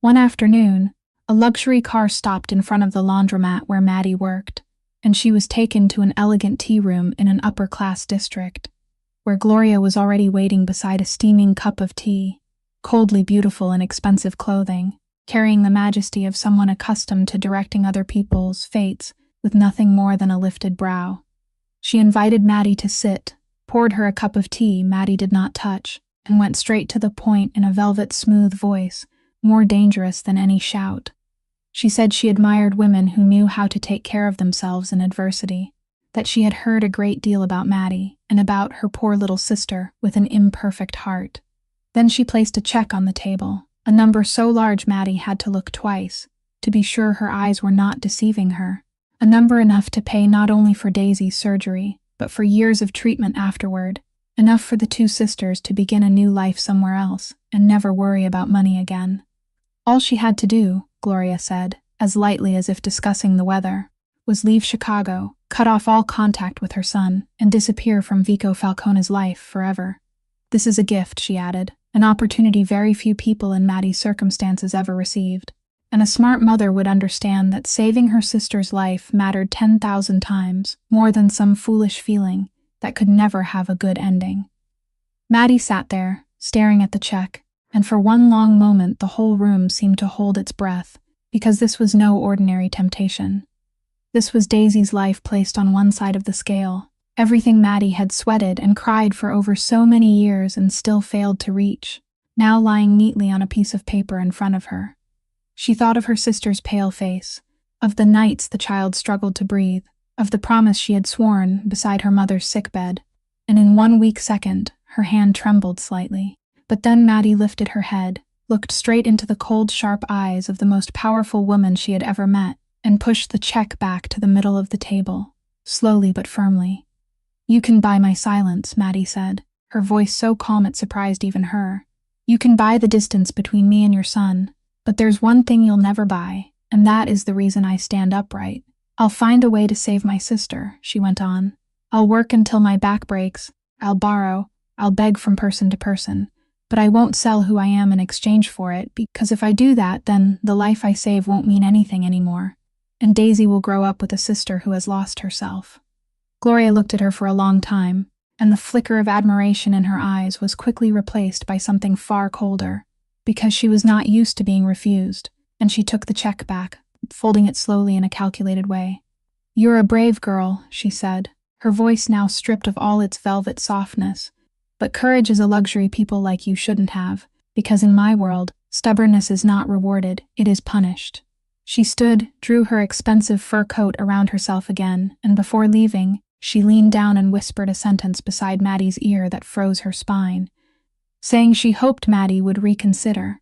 One afternoon, a luxury car stopped in front of the laundromat where Maddie worked, and she was taken to an elegant tea room in an upper-class district, where Gloria was already waiting beside a steaming cup of tea, coldly beautiful in expensive clothing, carrying the majesty of someone accustomed to directing other people's fates with nothing more than a lifted brow. She invited Maddie to sit, poured her a cup of tea Maddie did not touch, and went straight to the point in a velvet-smooth voice, more dangerous than any shout. She said she admired women who knew how to take care of themselves in adversity, that she had heard a great deal about Maddie and about her poor little sister with an imperfect heart. Then she placed a check on the table, a number so large Maddie had to look twice, to be sure her eyes were not deceiving her, a number enough to pay not only for Daisy's surgery, but for years of treatment afterward, enough for the two sisters to begin a new life somewhere else and never worry about money again. All she had to do, Gloria said, as lightly as if discussing the weather, was leave Chicago, cut off all contact with her son, and disappear from Vico Falcone's life forever. This is a gift, she added, an opportunity very few people in Maddie's circumstances ever received, and a smart mother would understand that saving her sister's life mattered 10,000 times more than some foolish feeling that could never have a good ending. Maddie sat there, staring at the check, and for one long moment the whole room seemed to hold its breath, because this was no ordinary temptation. This was Daisy's life placed on one side of the scale, everything Maddie had sweated and cried for over so many years and still failed to reach, now lying neatly on a piece of paper in front of her. She thought of her sister's pale face, of the nights the child struggled to breathe, of the promise she had sworn beside her mother's sickbed, and in one weak second, her hand trembled slightly. But then Maddie lifted her head, looked straight into the cold, sharp eyes of the most powerful woman she had ever met, and pushed the check back to the middle of the table, slowly but firmly. "You can buy my silence," Maddie said, her voice so calm it surprised even her. "You can buy the distance between me and your son, but there's one thing you'll never buy, and that is the reason I stand upright. I'll find a way to save my sister," she went on. "I'll work until my back breaks, I'll borrow, I'll beg from person to person, but I won't sell who I am in exchange for it, because if I do that, then the life I save won't mean anything anymore, and Daisy will grow up with a sister who has lost herself." Gloria looked at her for a long time, and the flicker of admiration in her eyes was quickly replaced by something far colder, because she was not used to being refused, and she took the check back, folding it slowly in a calculated way. "You're a brave girl," she said, her voice now stripped of all its velvet softness. "But courage is a luxury people like you shouldn't have, because in my world, stubbornness is not rewarded, it is punished." She stood, drew her expensive fur coat around herself again, and before leaving, she leaned down and whispered a sentence beside Maddie's ear that froze her spine, saying she hoped Maddie would reconsider,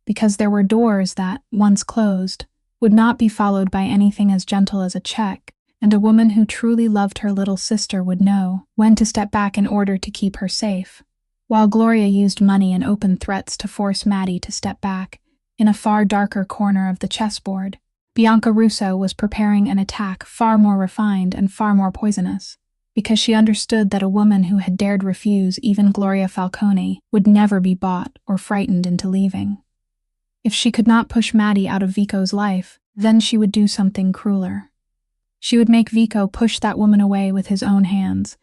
because there were doors that, once closed, would not be followed by anything as gentle as a check, and a woman who truly loved her little sister would know when to step back in order to keep her safe. While Gloria used money and open threats to force Maddie to step back, in a far darker corner of the chessboard, Bianca Russo was preparing an attack far more refined and far more poisonous, because she understood that a woman who had dared refuse even Gloria Falcone would never be bought or frightened into leaving. If she could not push Maddie out of Vico's life, then she would do something crueler. She would make Vico push that woman away with his own hands,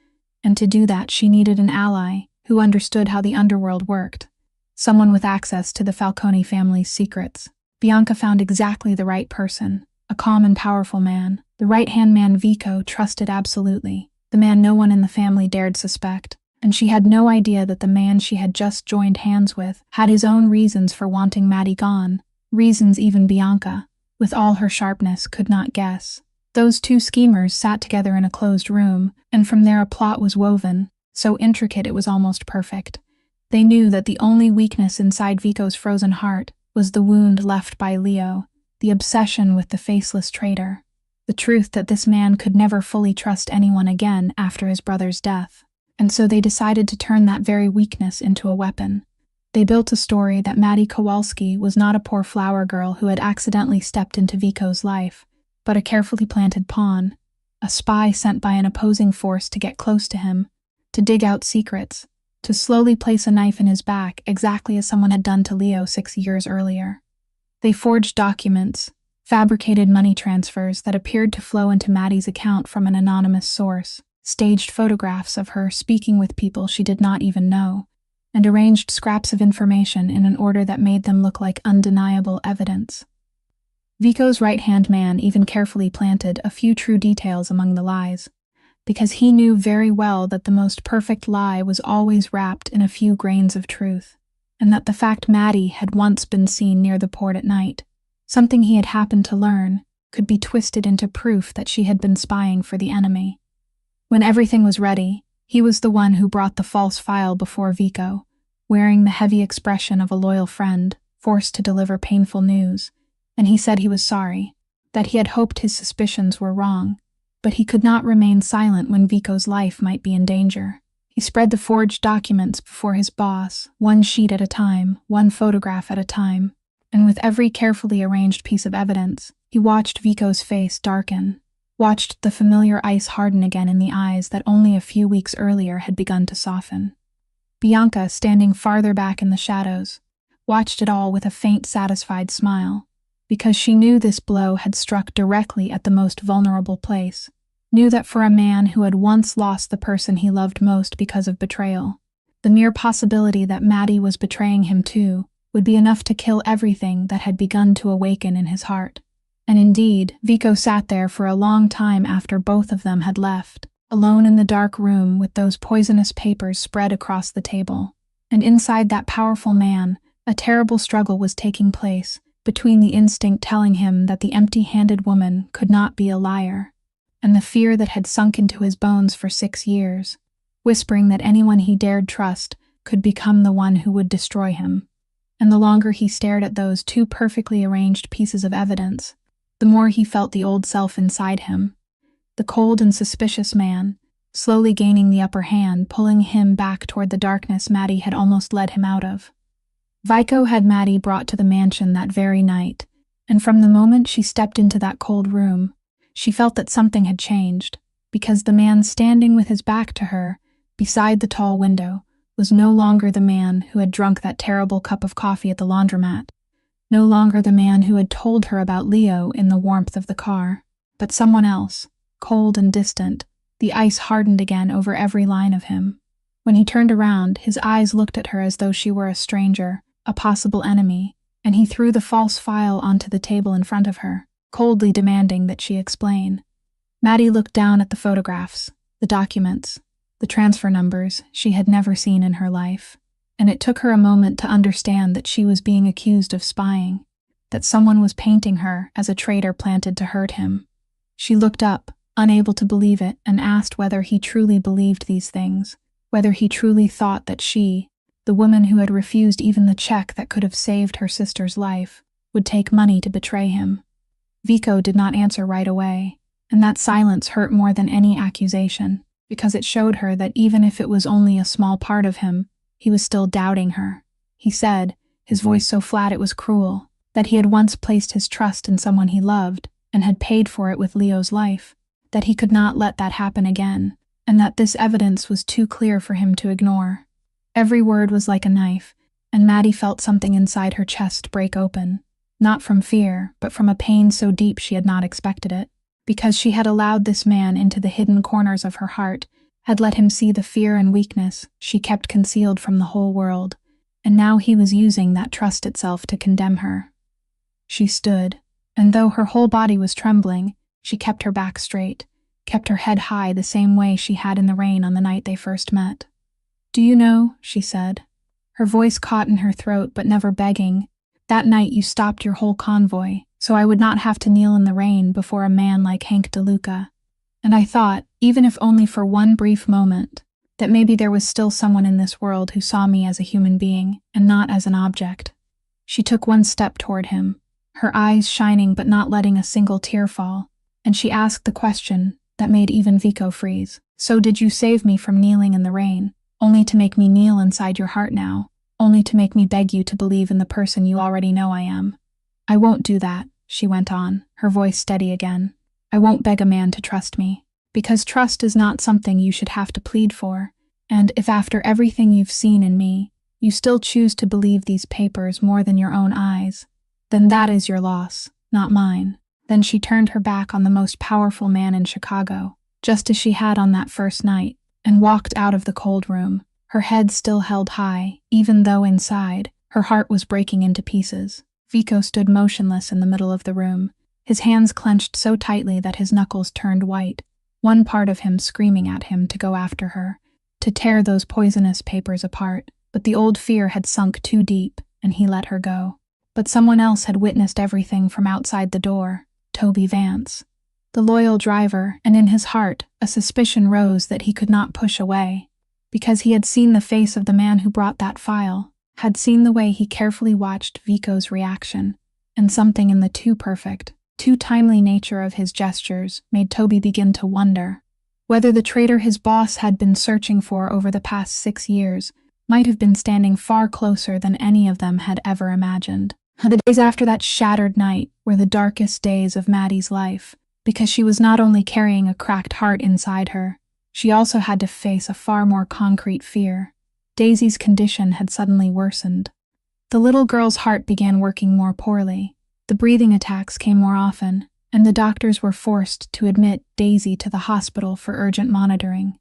and to do that she needed an ally who understood how the underworld worked, someone with access to the Falcone family's secrets. Bianca found exactly the right person, a calm and powerful man, the right-hand man Vico trusted absolutely, the man no one in the family dared suspect, and she had no idea that the man she had just joined hands with had his own reasons for wanting Maddie gone, reasons even Bianca, with all her sharpness, could not guess. Those two schemers sat together in a closed room, and from there a plot was woven, so intricate it was almost perfect. They knew that the only weakness inside Vico's frozen heart was the wound left by Leo, the obsession with the faceless traitor, the truth that this man could never fully trust anyone again after his brother's death. And so they decided to turn that very weakness into a weapon. They built a story that Maddie Kowalski was not a poor flower girl who had accidentally stepped into Vico's life, but a carefully planted pawn, a spy sent by an opposing force to get close to him, to dig out secrets, to slowly place a knife in his back exactly as someone had done to Leo 6 years earlier. They forged documents, fabricated money transfers that appeared to flow into Maddie's account from an anonymous source, staged photographs of her speaking with people she did not even know, and arranged scraps of information in an order that made them look like undeniable evidence. Vico's right-hand man even carefully planted a few true details among the lies, because he knew very well that the most perfect lie was always wrapped in a few grains of truth, and that the fact Maddie had once been seen near the port at night, something he had happened to learn, could be twisted into proof that she had been spying for the enemy. When everything was ready, he was the one who brought the false file before Vico, wearing the heavy expression of a loyal friend, forced to deliver painful news, and he said he was sorry, that he had hoped his suspicions were wrong, but he could not remain silent when Vico's life might be in danger. He spread the forged documents before his boss, one sheet at a time, one photograph at a time, and with every carefully arranged piece of evidence, he watched Vico's face darken, watched the familiar ice harden again in the eyes that only a few weeks earlier had begun to soften. Bianca, standing farther back in the shadows, watched it all with a faint, satisfied smile, because she knew this blow had struck directly at the most vulnerable place, knew that for a man who had once lost the person he loved most because of betrayal, the mere possibility that Maddie was betraying him too would be enough to kill everything that had begun to awaken in his heart. And indeed, Vico sat there for a long time after both of them had left, alone in the dark room with those poisonous papers spread across the table. And inside that powerful man, a terrible struggle was taking place between the instinct telling him that the empty-handed woman could not be a liar, and the fear that had sunk into his bones for 6 years, whispering that anyone he dared trust could become the one who would destroy him. And the longer he stared at those two perfectly arranged pieces of evidence, the more he felt the old self inside him. The cold and suspicious man, slowly gaining the upper hand, pulling him back toward the darkness Maddie had almost led him out of. Vico had Maddie brought to the mansion that very night, and from the moment she stepped into that cold room, she felt that something had changed, because the man standing with his back to her, beside the tall window, was no longer the man who had drunk that terrible cup of coffee at the laundromat, no longer the man who had told her about Leo in the warmth of the car, but someone else, cold and distant, the ice hardened again over every line of him. When he turned around, his eyes looked at her as though she were a stranger, a possible enemy, and he threw the false file onto the table in front of her, coldly demanding that she explain. Maddie looked down at the photographs, the documents, the transfer numbers she had never seen in her life, and it took her a moment to understand that she was being accused of spying, that someone was painting her as a traitor planted to hurt him. She looked up, unable to believe it, and asked whether he truly believed these things, whether he truly thought that she, the woman who had refused even the check that could have saved her sister's life, would take money to betray him. Vico did not answer right away, and that silence hurt more than any accusation, because it showed her that even if it was only a small part of him, he was still doubting her. He said, his voice so flat it was cruel, that he had once placed his trust in someone he loved, and had paid for it with Leo's life, that he could not let that happen again, and that this evidence was too clear for him to ignore. Every word was like a knife, and Maddie felt something inside her chest break open, not from fear, but from a pain so deep she had not expected it, because she had allowed this man into the hidden corners of her heart, had let him see the fear and weakness she kept concealed from the whole world, and now he was using that trust itself to condemn her. She stood, and though her whole body was trembling, she kept her back straight, kept her head high the same way she had in the rain on the night they first met. "Do you know," she said, her voice caught in her throat but never begging, "that night you stopped your whole convoy, so I would not have to kneel in the rain before a man like Hank DeLuca. And I thought, even if only for one brief moment, that maybe there was still someone in this world who saw me as a human being and not as an object." She took one step toward him, her eyes shining but not letting a single tear fall, and she asked the question that made even Vico freeze. "So did you save me from kneeling in the rain, only to make me kneel inside your heart now, only to make me beg you to believe in the person you already know I am?" "I won't do that," she went on, her voice steady again. "I won't beg a man to trust me, because trust is not something you should have to plead for, and if after everything you've seen in me, you still choose to believe these papers more than your own eyes, then that is your loss, not mine." Then she turned her back on the most powerful man in Chicago, just as she had on that first night, and walked out of the cold room, her head still held high, even though inside, her heart was breaking into pieces. Vico stood motionless in the middle of the room, his hands clenched so tightly that his knuckles turned white, one part of him screaming at him to go after her, to tear those poisonous papers apart, but the old fear had sunk too deep, and he let her go. But someone else had witnessed everything from outside the door, Toby Vance, the loyal driver, and in his heart a suspicion rose that he could not push away, because he had seen the face of the man who brought that file, had seen the way he carefully watched Vico's reaction, and something in the too perfect, too timely nature of his gestures made Toby begin to wonder whether the traitor his boss had been searching for over the past 6 years might have been standing far closer than any of them had ever imagined. The days after that shattered night were the darkest days of Maddie's life, because she was not only carrying a cracked heart inside her, she also had to face a far more concrete fear. Daisy's condition had suddenly worsened. The little girl's heart began working more poorly, the breathing attacks came more often, and the doctors were forced to admit Daisy to the hospital for urgent monitoring.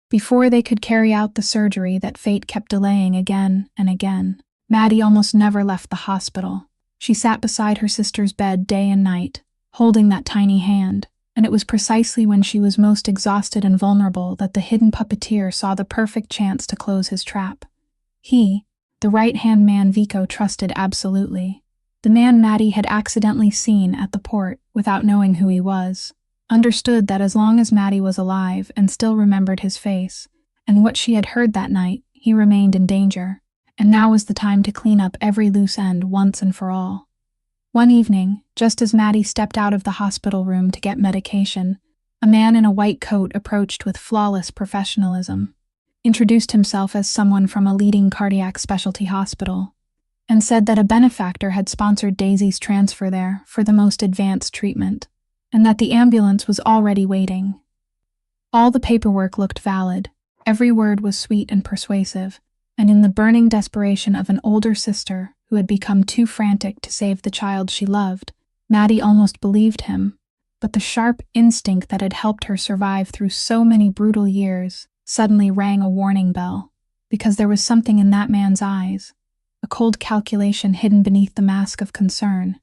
Before they could carry out the surgery that fate kept delaying again and again, Maddie almost never left the hospital. She sat beside her sister's bed day and night, holding that tiny hand, and it was precisely when she was most exhausted and vulnerable that the hidden puppeteer saw the perfect chance to close his trap. He, the right-hand man Vico trusted absolutely, the man Maddie had accidentally seen at the port without knowing who he was, understood that as long as Maddie was alive and still remembered his face, and what she had heard that night, he remained in danger. And now was the time to clean up every loose end once and for all. One evening, just as Maddie stepped out of the hospital room to get medication, a man in a white coat approached with flawless professionalism, introduced himself as someone from a leading cardiac specialty hospital, and said that a benefactor had sponsored Daisy's transfer there for the most advanced treatment, and that the ambulance was already waiting. All the paperwork looked valid, every word was sweet and persuasive, and in the burning desperation of an older sister who had become too frantic to save the child she loved, Maddie almost believed him. But the sharp instinct that had helped her survive through so many brutal years suddenly rang a warning bell, because there was something in that man's eyes, a cold calculation hidden beneath the mask of concern,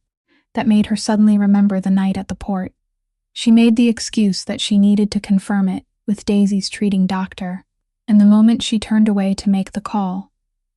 that made her suddenly remember the night at the port. She made the excuse that she needed to confirm it with Daisy's treating doctor, and the moment she turned away to make the call,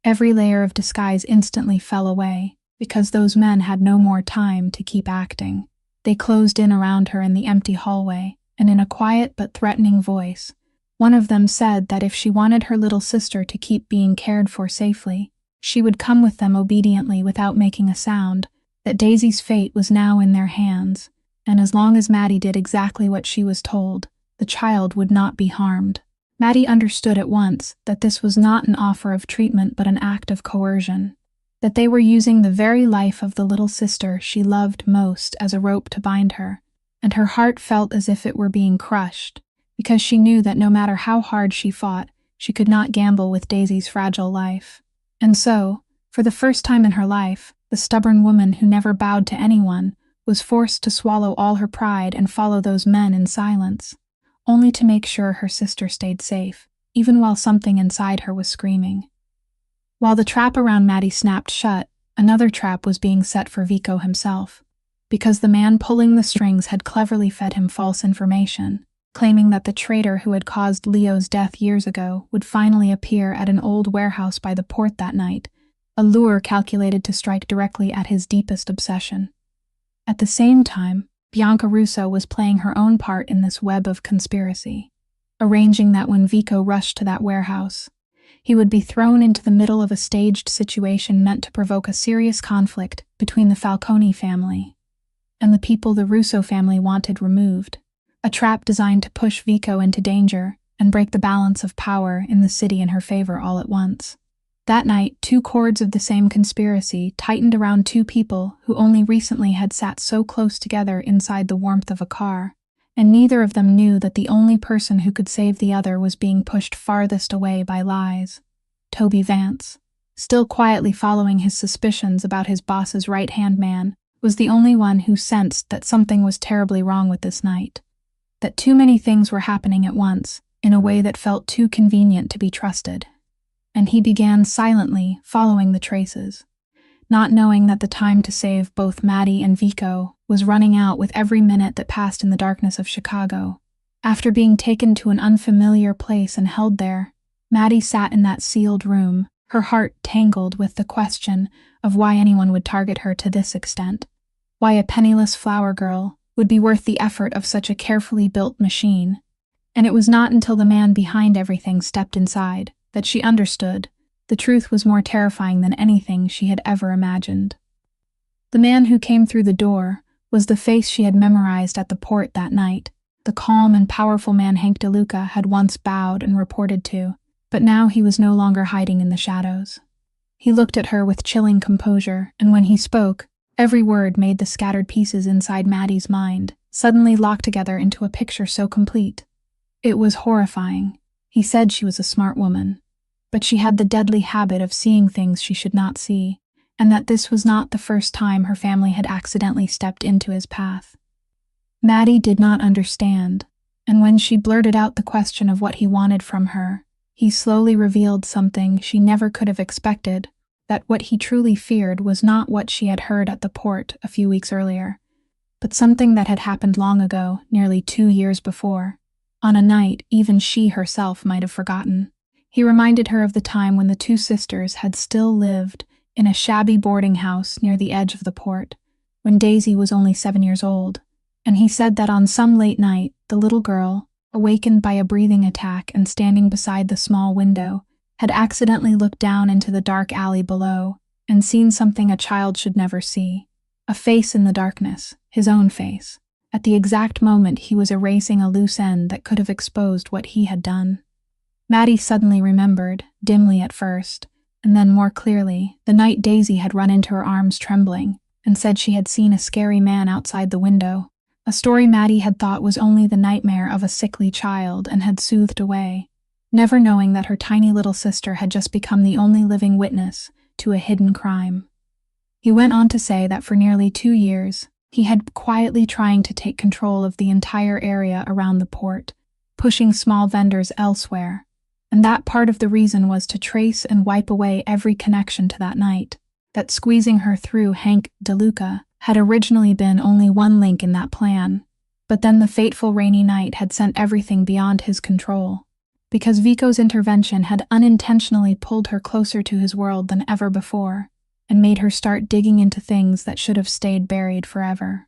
every layer of disguise instantly fell away, because those men had no more time to keep acting. They closed in around her in the empty hallway, and in a quiet but threatening voice, one of them said that if she wanted her little sister to keep being cared for safely, she would come with them obediently without making a sound, that Daisy's fate was now in their hands, and as long as Maddie did exactly what she was told, the child would not be harmed. Maddie understood at once that this was not an offer of treatment but an act of coercion, that they were using the very life of the little sister she loved most as a rope to bind her, and her heart felt as if it were being crushed, because she knew that no matter how hard she fought, she could not gamble with Daisy's fragile life. And so, for the first time in her life, the stubborn woman who never bowed to anyone was forced to swallow all her pride and follow those men in silence, only to make sure her sister stayed safe, even while something inside her was screaming. While the trap around Maddie snapped shut, another trap was being set for Vico himself, because the man pulling the strings had cleverly fed him false information, claiming that the traitor who had caused Leo's death years ago would finally appear at an old warehouse by the port that night, a lure calculated to strike directly at his deepest obsession. At the same time, Bianca Russo was playing her own part in this web of conspiracy, arranging that when Vico rushed to that warehouse, he would be thrown into the middle of a staged situation meant to provoke a serious conflict between the Falcone family and the people the Russo family wanted removed, a trap designed to push Vico into danger and break the balance of power in the city in her favor all at once. That night, two cords of the same conspiracy tightened around two people who only recently had sat so close together inside the warmth of a car, and neither of them knew that the only person who could save the other was being pushed farthest away by lies. Toby Vance, still quietly following his suspicions about his boss's right-hand man, was the only one who sensed that something was terribly wrong with this night, that too many things were happening at once, in a way that felt too convenient to be trusted. And he began silently following the traces, not knowing that the time to save both Maddie and Vico was running out with every minute that passed in the darkness of Chicago. After being taken to an unfamiliar place and held there, Maddie sat in that sealed room, her heart tangled with the question of why anyone would target her to this extent, why a penniless flower girl would be worth the effort of such a carefully built machine. And it was not until the man behind everything stepped inside that she understood the truth was more terrifying than anything she had ever imagined. The man who came through the door was the face she had memorized at the port that night, the calm and powerful man Hank DeLuca had once bowed and reported to, but now he was no longer hiding in the shadows. He looked at her with chilling composure, and when he spoke, every word made the scattered pieces inside Maddie's mind suddenly lock together into a picture so complete. It was horrifying. He said she was a smart woman, but she had the deadly habit of seeing things she should not see, and that this was not the first time her family had accidentally stepped into his path. Maddie did not understand, and when she blurted out the question of what he wanted from her, he slowly revealed something she never could have expected, that what he truly feared was not what she had heard at the port a few weeks earlier, but something that had happened long ago, nearly 2 years before, on a night even she herself might have forgotten. He reminded her of the time when the two sisters had still lived in a shabby boarding house near the edge of the port, when Daisy was only 7 years old, and he said that on some late night, the little girl, awakened by a breathing attack and standing beside the small window, had accidentally looked down into the dark alley below and seen something a child should never see. A face in the darkness, his own face, at the exact moment he was erasing a loose end that could have exposed what he had done. Maddie suddenly remembered, dimly at first, and then more clearly, the night Daisy had run into her arms trembling and said she had seen a scary man outside the window, a story Maddie had thought was only the nightmare of a sickly child and had soothed away, never knowing that her tiny little sister had just become the only living witness to a hidden crime. He went on to say that for nearly 2 years, he had quietly trying to take control of the entire area around the port, pushing small vendors elsewhere, and that part of the reason was to trace and wipe away every connection to that night, that squeezing her through Hank DeLuca had originally been only one link in that plan, but then the fateful rainy night had sent everything beyond his control, because Vico's intervention had unintentionally pulled her closer to his world than ever before, and made her start digging into things that should have stayed buried forever.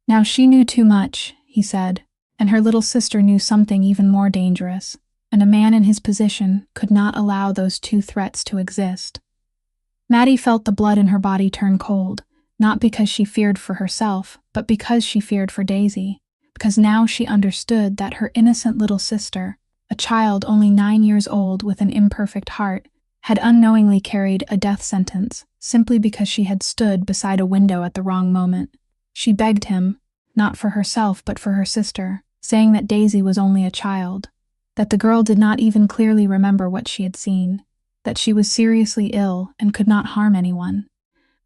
Now she knew too much, he said, and her little sister knew something even more dangerous, and a man in his position could not allow those two threats to exist. Maddie felt the blood in her body turn cold, not because she feared for herself, but because she feared for Daisy, because now she understood that her innocent little sister, a child only 9 years old with an imperfect heart, had unknowingly carried a death sentence simply because she had stood beside a window at the wrong moment. She begged him, not for herself but for her sister, saying that Daisy was only a child, that the girl did not even clearly remember what she had seen, that she was seriously ill and could not harm anyone.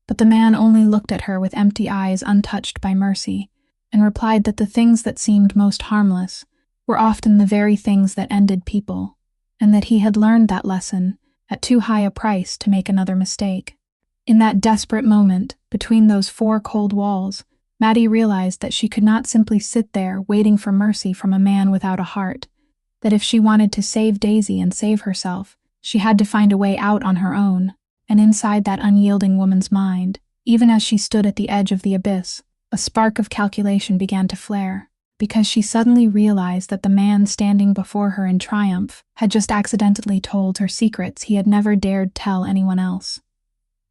But the man only looked at her with empty eyes untouched by mercy, and replied that the things that seemed most harmless were often the very things that ended people, and that he had learned that lesson at too high a price to make another mistake. In that desperate moment, between those 4 cold walls, Maddie realized that she could not simply sit there waiting for mercy from a man without a heart, that if she wanted to save Daisy and save herself, she had to find a way out on her own, and inside that unyielding woman's mind, even as she stood at the edge of the abyss, a spark of calculation began to flare, because she suddenly realized that the man standing before her in triumph had just accidentally told her secrets he had never dared tell anyone else.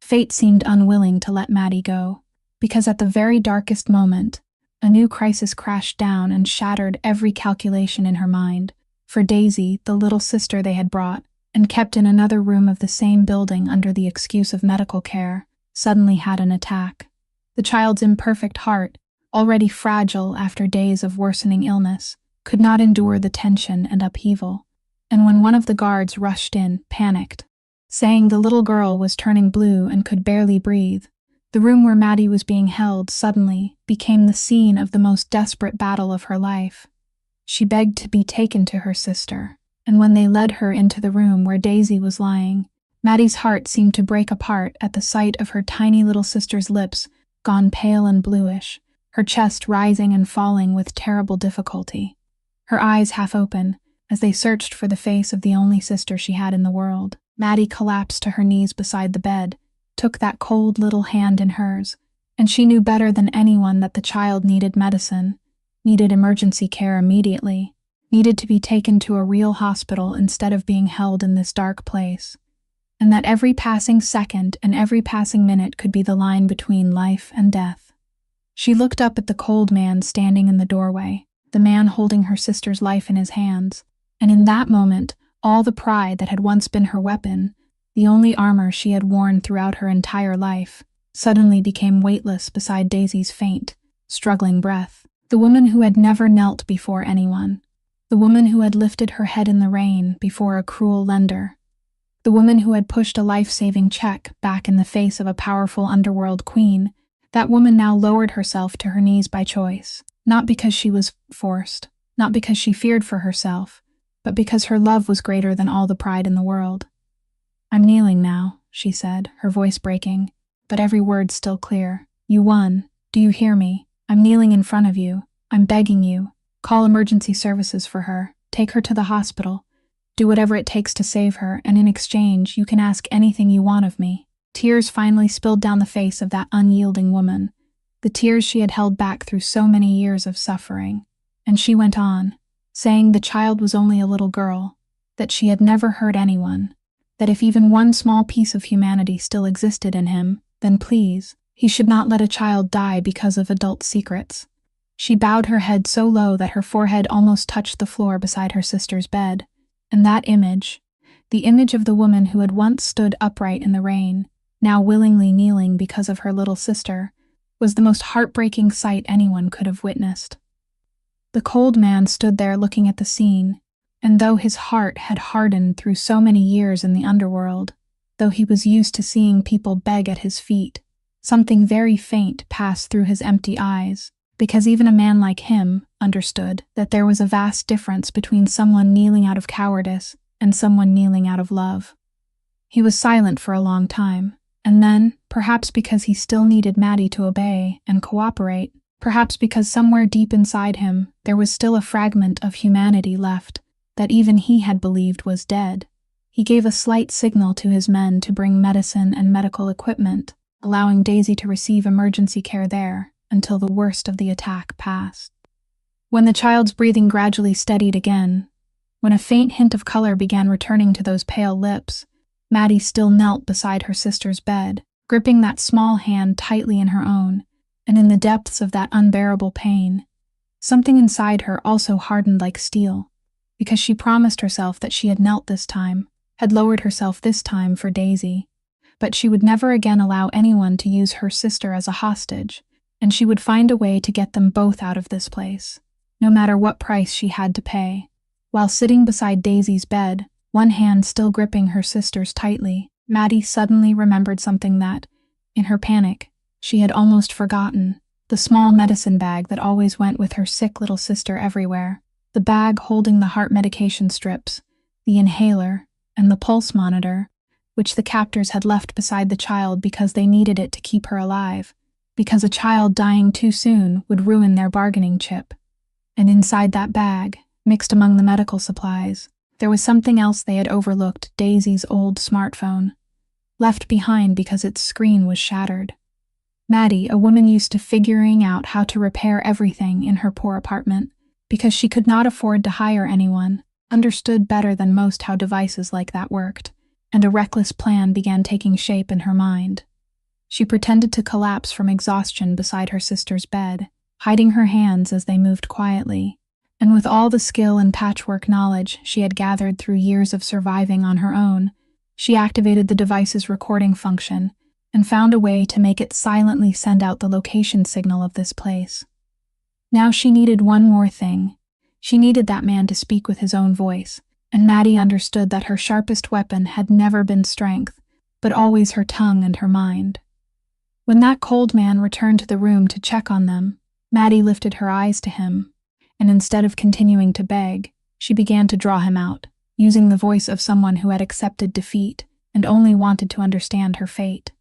Fate seemed unwilling to let Maddie go, because at the very darkest moment, a new crisis crashed down and shattered every calculation in her mind, for Daisy, the little sister they had brought, and kept in another room of the same building under the excuse of medical care, suddenly had an attack. The child's imperfect heart, already fragile after days of worsening illness, could not endure the tension and upheaval, and when one of the guards rushed in, panicked, saying the little girl was turning blue and could barely breathe, the room where Maddie was being held suddenly became the scene of the most desperate battle of her life. She begged to be taken to her sister, and when they led her into the room where Daisy was lying, Maddie's heart seemed to break apart at the sight of her tiny little sister's lips gone pale and bluish, her chest rising and falling with terrible difficulty, her eyes half open as they searched for the face of the only sister she had in the world. Maddie collapsed to her knees beside the bed, took that cold little hand in hers, and she knew better than anyone that the child needed medicine, needed emergency care immediately, needed to be taken to a real hospital instead of being held in this dark place, and that every passing second and every passing minute could be the line between life and death. She looked up at the cold man standing in the doorway, the man holding her sister's life in his hands, and in that moment, all the pride that had once been her weapon, the only armor she had worn throughout her entire life, suddenly became weightless beside Daisy's faint, struggling breath. The woman who had never knelt before anyone, the woman who had lifted her head in the rain before a cruel lender, the woman who had pushed a life-saving check back in the face of a powerful underworld queen, that woman now lowered herself to her knees by choice, not because she was forced, not because she feared for herself, but because her love was greater than all the pride in the world. "I'm kneeling now," she said, her voice breaking, but every word still clear. "You won. Do you hear me? I'm kneeling in front of you. I'm begging you. Call emergency services for her. Take her to the hospital. Do whatever it takes to save her, and in exchange, you can ask anything you want of me." Tears finally spilled down the face of that unyielding woman, the tears she had held back through so many years of suffering. And she went on, saying the child was only a little girl, that she had never hurt anyone, that if even one small piece of humanity still existed in him, then please, He should not let a child die because of adult secrets. She bowed her head so low that her forehead almost touched the floor beside her sister's bed, and that image, the image of the woman who had once stood upright in the rain, now willingly kneeling because of her little sister, was the most heartbreaking sight anyone could have witnessed. The cold man stood there looking at the scene, and though his heart had hardened through so many years in the underworld, though he was used to seeing people beg at his feet, something very faint passed through his empty eyes, because even a man like him understood that there was a vast difference between someone kneeling out of cowardice and someone kneeling out of love. He was silent for a long time, and then, perhaps because he still needed Maddie to obey and cooperate, perhaps because somewhere deep inside him there was still a fragment of humanity left that even he had believed was dead, he gave a slight signal to his men to bring medicine and medical equipment, allowing Daisy to receive emergency care there until the worst of the attack passed. When the child's breathing gradually steadied again, when a faint hint of color began returning to those pale lips, Maddie still knelt beside her sister's bed, gripping that small hand tightly in her own, and in the depths of that unbearable pain, something inside her also hardened like steel, because she promised herself that she had knelt this time, had lowered herself this time for Daisy, but she would never again allow anyone to use her sister as a hostage, and she would find a way to get them both out of this place, no matter what price she had to pay. While sitting beside Daisy's bed, one hand still gripping her sister's tightly, Maddie suddenly remembered something that, in her panic, she had almost forgotten: the small medicine bag that always went with her sick little sister everywhere, the bag holding the heart medication strips, the inhaler, and the pulse monitor, which the captors had left beside the child because they needed it to keep her alive, because a child dying too soon would ruin their bargaining chip. And inside that bag, mixed among the medical supplies, there was something else they had overlooked: Daisy's old smartphone, left behind because its screen was shattered. Maddie, a woman used to figuring out how to repair everything in her poor apartment, because she could not afford to hire anyone, understood better than most how devices like that worked, and a reckless plan began taking shape in her mind. She pretended to collapse from exhaustion beside her sister's bed, hiding her hands as they moved quietly, and with all the skill and patchwork knowledge she had gathered through years of surviving on her own, she activated the device's recording function and found a way to make it silently send out the location signal of this place. Now she needed one more thing. She needed that man to speak with his own voice, and Maddie understood that her sharpest weapon had never been strength, but always her tongue and her mind. When that cold man returned to the room to check on them, Maddie lifted her eyes to him, and instead of continuing to beg, she began to draw him out, using the voice of someone who had accepted defeat and only wanted to understand her fate.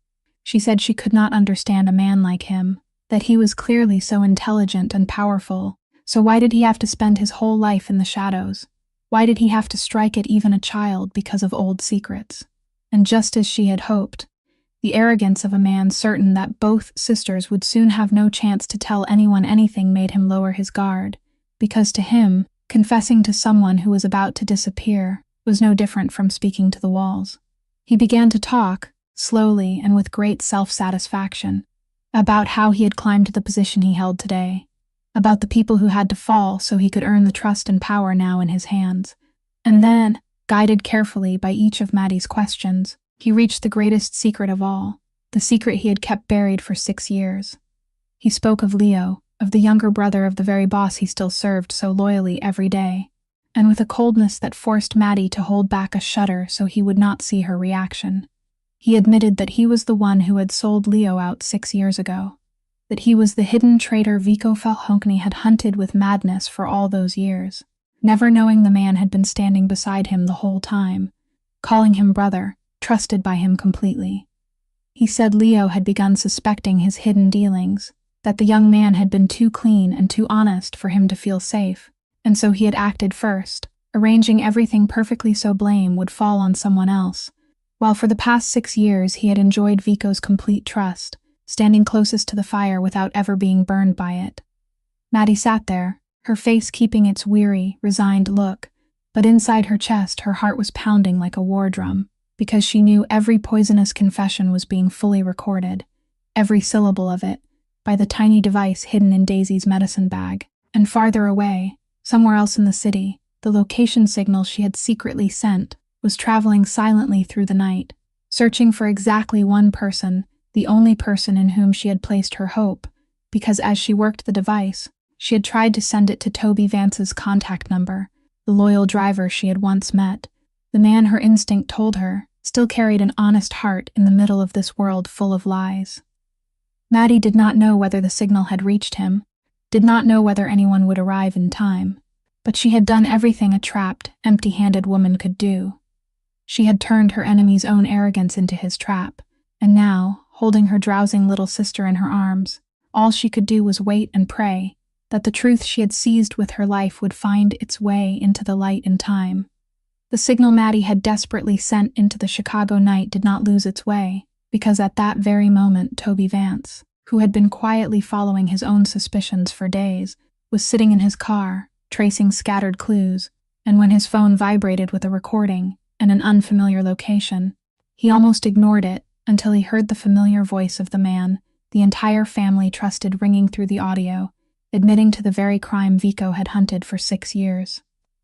She said she could not understand a man like him, that he was clearly so intelligent and powerful, so why did he have to spend his whole life in the shadows? Why did he have to strike at even a child because of old secrets? And just as she had hoped, the arrogance of a man certain that both sisters would soon have no chance to tell anyone anything made him lower his guard, because to him, confessing to someone who was about to disappear was no different from speaking to the walls. He began to talk, slowly and with great self-satisfaction, about how he had climbed to the position he held today, about the people who had to fall so he could earn the trust and power now in his hands. And then, guided carefully by each of Maddie's questions, he reached the greatest secret of all, the secret he had kept buried for 6 years. He spoke of Leo, of the younger brother of the very boss he still served so loyally every day, and with a coldness that forced Maddie to hold back a shudder so he would not see her reaction. He admitted that he was the one who had sold Leo out 6 years ago, that he was the hidden traitor Vico Falhonkney had hunted with madness for all those years, never knowing the man had been standing beside him the whole time, calling him brother, trusted by him completely. He said Leo had begun suspecting his hidden dealings, that the young man had been too clean and too honest for him to feel safe, and so he had acted first, arranging everything perfectly so blame would fall on someone else, while for the past 6 years he had enjoyed Vico's complete trust, standing closest to the fire without ever being burned by it. Maddie sat there, her face keeping its weary, resigned look, but inside her chest her heart was pounding like a war drum, because she knew every poisonous confession was being fully recorded, every syllable of it, by the tiny device hidden in Daisy's medicine bag. And farther away, somewhere else in the city, the location signal she had secretly sent was traveling silently through the night, searching for exactly one person, the only person in whom she had placed her hope, because as she worked the device, she had tried to send it to Toby Vance's contact number, the loyal driver she had once met. The man, her instinct told her, still carried an honest heart in the middle of this world full of lies. Maddie did not know whether the signal had reached him, did not know whether anyone would arrive in time, but she had done everything a trapped, empty-handed woman could do. She had turned her enemy's own arrogance into his trap, and now, holding her drowsing little sister in her arms, all she could do was wait and pray that the truth she had seized with her life would find its way into the light in time. The signal Maddie had desperately sent into the Chicago night did not lose its way, because at that very moment Toby Vance, who had been quietly following his own suspicions for days, was sitting in his car, tracing scattered clues, and when his phone vibrated with a recording and an unfamiliar location, he almost ignored it until he heard the familiar voice of the man the entire family trusted ringing through the audio, admitting to the very crime Vico had hunted for 6 years.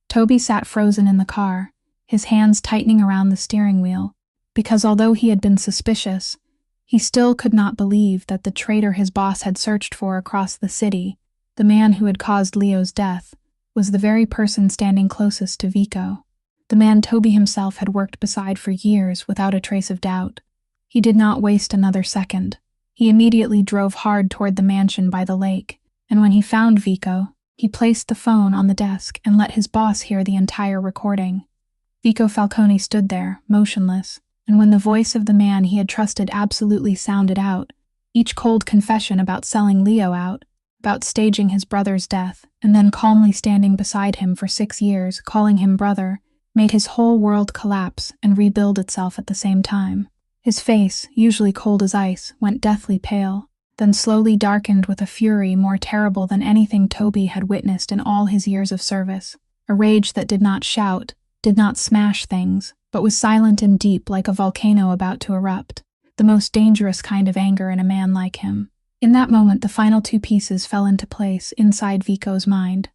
Toby sat frozen in the car, his hands tightening around the steering wheel, because although he had been suspicious, he still could not believe that the traitor his boss had searched for across the city, the man who had caused Leo's death, was the very person standing closest to Vico, the man Toby himself had worked beside for years without a trace of doubt. He did not waste another second. He immediately drove hard toward the mansion by the lake, and when he found Vico, he placed the phone on the desk and let his boss hear the entire recording. Vico Falcone stood there, motionless, and when the voice of the man he had trusted absolutely sounded out, each cold confession about selling Leo out, about staging his brother's death, and then calmly standing beside him for 6 years, calling him brother, made his whole world collapse and rebuild itself at the same time. His face, usually cold as ice, went deathly pale, then slowly darkened with a fury more terrible than anything Toby had witnessed in all his years of service, a rage that did not shout, did not smash things, but was silent and deep like a volcano about to erupt, the most dangerous kind of anger in a man like him. In that moment, the final 2 pieces fell into place inside Vico's mind,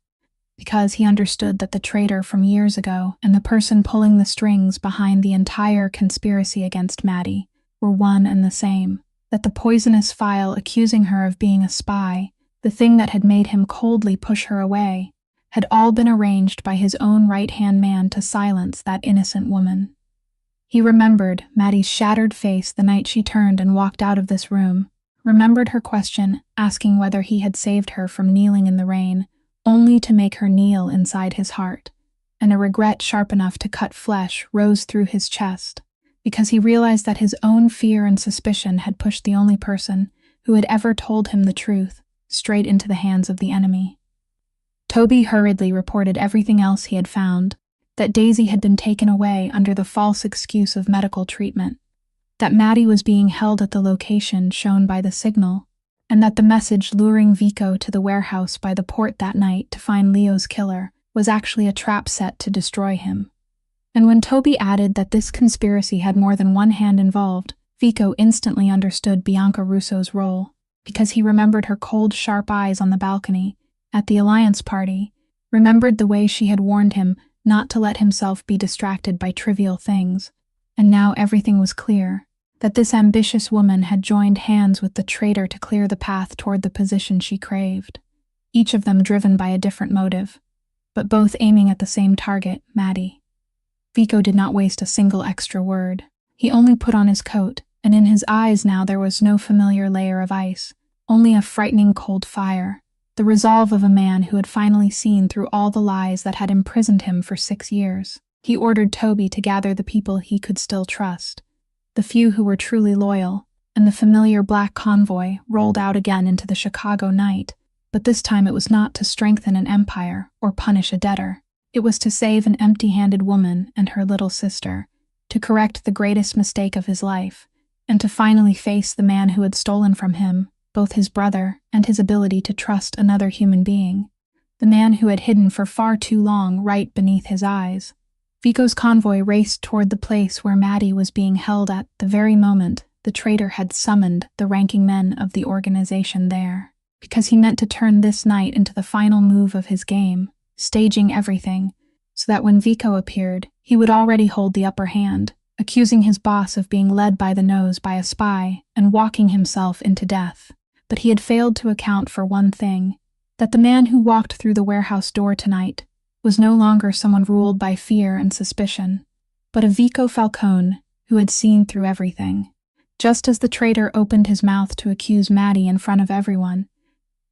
because he understood that the traitor from years ago and the person pulling the strings behind the entire conspiracy against Maddie were one and the same, that the poisonous file accusing her of being a spy, the thing that had made him coldly push her away, had all been arranged by his own right-hand man to silence that innocent woman. He remembered Maddie's shattered face the night she turned and walked out of this room, remembered her question asking whether he had saved her from kneeling in the rain, only to make her kneel inside his heart, and a regret sharp enough to cut flesh rose through his chest, because he realized that his own fear and suspicion had pushed the only person who had ever told him the truth straight into the hands of the enemy. Toby hurriedly reported everything else he had found, that Daisy had been taken away under the false excuse of medical treatment, that Maddie was being held at the location shown by the signal, and that the message luring Vico to the warehouse by the port that night to find Leo's killer was actually a trap set to destroy him. And when Toby added that this conspiracy had more than one hand involved, Vico instantly understood Bianca Russo's role, because he remembered her cold, sharp eyes on the balcony at the Alliance party, remembered the way she had warned him not to let himself be distracted by trivial things, and now everything was clear, that this ambitious woman had joined hands with the traitor to clear the path toward the position she craved, each of them driven by a different motive, but both aiming at the same target, Maddie. Vico did not waste a single extra word. He only put on his coat, and in his eyes now there was no familiar layer of ice, only a frightening cold fire, the resolve of a man who had finally seen through all the lies that had imprisoned him for 6 years. He ordered Toby to gather the people he could still trust, the few who were truly loyal, and the familiar black convoy rolled out again into the Chicago night, but this time it was not to strengthen an empire or punish a debtor. It was to save an empty-handed woman and her little sister, to correct the greatest mistake of his life, and to finally face the man who had stolen from him both his brother and his ability to trust another human being, the man who had hidden for far too long right beneath his eyes. Vico's convoy raced toward the place where Maddie was being held at the very moment the traitor had summoned the ranking men of the organization there, because he meant to turn this night into the final move of his game, staging everything, so that when Vico appeared, he would already hold the upper hand, accusing his boss of being led by the nose by a spy and walking himself into death. But he had failed to account for one thing, that the man who walked through the warehouse door tonight was no longer someone ruled by fear and suspicion, but a Vico Falcone who had seen through everything. Just as the traitor opened his mouth to accuse Maddie in front of everyone,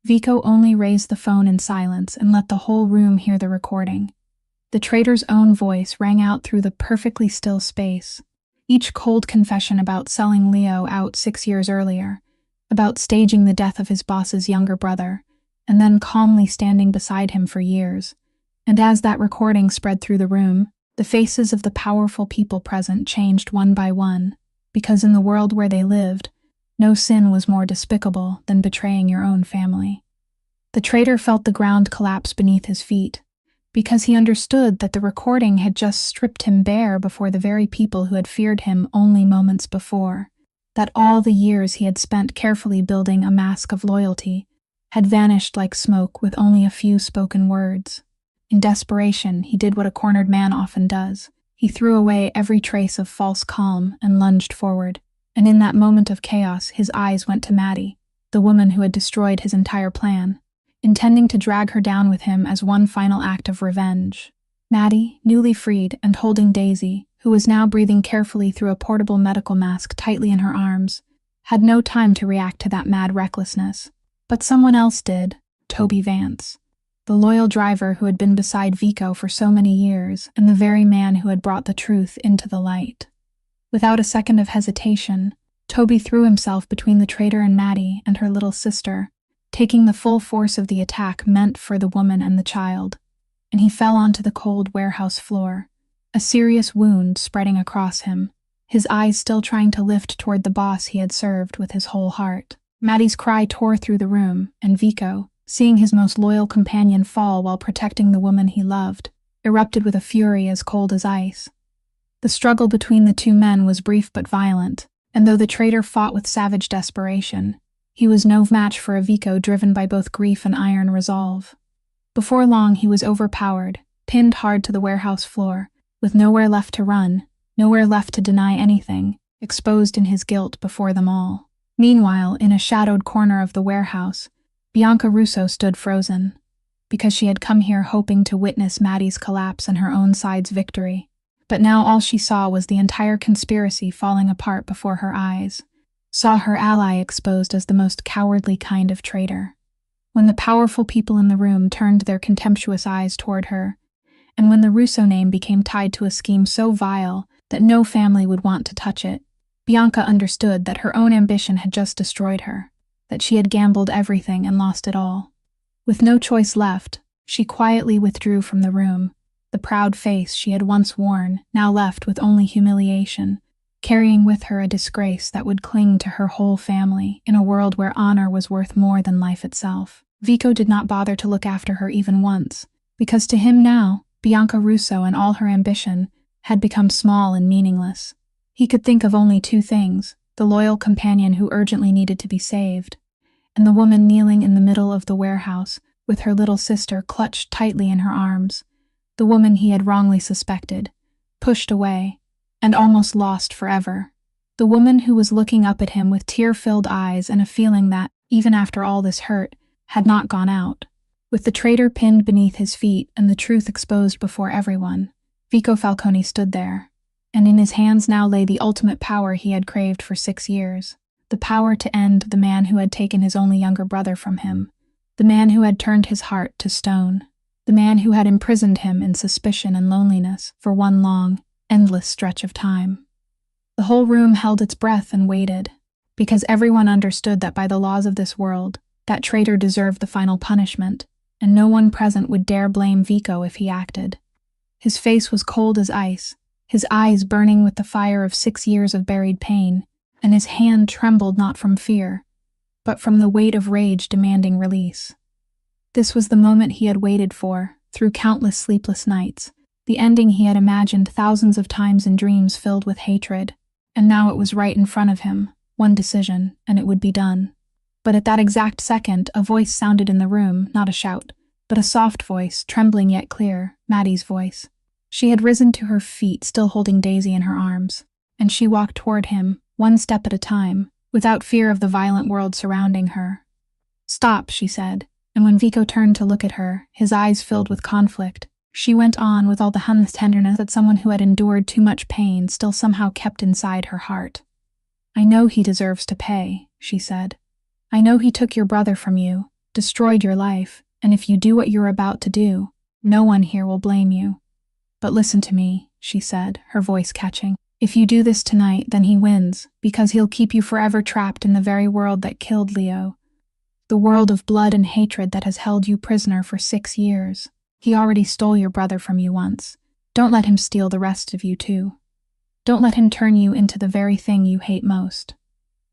Vico only raised the phone in silence and let the whole room hear the recording. The traitor's own voice rang out through the perfectly still space, each cold confession about selling Leo out 6 years earlier, about staging the death of his boss's younger brother, and then calmly standing beside him for years. And as that recording spread through the room, the faces of the powerful people present changed one by one, because in the world where they lived, no sin was more despicable than betraying your own family. The traitor felt the ground collapse beneath his feet, because he understood that the recording had just stripped him bare before the very people who had feared him only moments before, that all the years he had spent carefully building a mask of loyalty had vanished like smoke with only a few spoken words. In desperation, he did what a cornered man often does. He threw away every trace of false calm and lunged forward, and in that moment of chaos, his eyes went to Maddie, the woman who had destroyed his entire plan, intending to drag her down with him as one final act of revenge. Maddie, newly freed and holding Daisy, who was now breathing carefully through a portable medical mask tightly in her arms, had no time to react to that mad recklessness. But someone else did, Toby Vance, the loyal driver who had been beside Vico for so many years and the very man who had brought the truth into the light. Without a second of hesitation, Toby threw himself between the traitor and Maddie and her little sister, taking the full force of the attack meant for the woman and the child, and he fell onto the cold warehouse floor, a serious wound spreading across him, his eyes still trying to lift toward the boss he had served with his whole heart. Maddie's cry tore through the room, and Vico, seeing his most loyal companion fall while protecting the woman he loved, erupted with a fury as cold as ice. The struggle between the two men was brief but violent, and though the traitor fought with savage desperation, he was no match for a Vico driven by both grief and iron resolve. Before long, he was overpowered, pinned hard to the warehouse floor, with nowhere left to run, nowhere left to deny anything, exposed in his guilt before them all. Meanwhile, in a shadowed corner of the warehouse, Bianca Russo stood frozen, because she had come here hoping to witness Maddie's collapse and her own side's victory. But now all she saw was the entire conspiracy falling apart before her eyes, saw her ally exposed as the most cowardly kind of traitor. When the powerful people in the room turned their contemptuous eyes toward her, and when the Russo name became tied to a scheme so vile that no family would want to touch it, Bianca understood that her own ambition had just destroyed her, that she had gambled everything and lost it all. With no choice left, she quietly withdrew from the room, the proud face she had once worn now left with only humiliation, carrying with her a disgrace that would cling to her whole family in a world where honor was worth more than life itself. Vico did not bother to look after her even once, because to him now, Bianca Russo and all her ambition had become small and meaningless. He could think of only two things: the loyal companion who urgently needed to be saved, and the woman kneeling in the middle of the warehouse with her little sister clutched tightly in her arms, the woman he had wrongly suspected, pushed away, and almost lost forever. The woman who was looking up at him with tear-filled eyes and a feeling that, even after all this hurt, had not gone out. With the traitor pinned beneath his feet and the truth exposed before everyone, Vico Falcone stood there, and in his hands now lay the ultimate power he had craved for 6 years, the power to end the man who had taken his only younger brother from him, the man who had turned his heart to stone, the man who had imprisoned him in suspicion and loneliness for one long, endless stretch of time. The whole room held its breath and waited, because everyone understood that by the laws of this world, that traitor deserved the final punishment, and no one present would dare blame Vico if he acted. His face was cold as ice, his eyes burning with the fire of 6 years of buried pain, and his hand trembled not from fear, but from the weight of rage demanding release. This was the moment he had waited for, through countless sleepless nights, the ending he had imagined thousands of times in dreams filled with hatred, and now it was right in front of him, one decision, and it would be done. But at that exact second, a voice sounded in the room, not a shout, but a soft voice, trembling yet clear, Maddie's voice. She had risen to her feet, still holding Daisy in her arms, and she walked toward him, one step at a time, without fear of the violent world surrounding her. "Stop," she said, and when Vico turned to look at her, his eyes filled with conflict, she went on with all the tenderness that someone who had endured too much pain still somehow kept inside her heart. "I know he deserves to pay," she said. "I know he took your brother from you, destroyed your life, and if you do what you're about to do, no one here will blame you. But listen to me," she said, her voice catching. "If you do this tonight, then he wins, because he'll keep you forever trapped in the very world that killed Leo. The world of blood and hatred that has held you prisoner for 6 years. He already stole your brother from you once. Don't let him steal the rest of you too. Don't let him turn you into the very thing you hate most.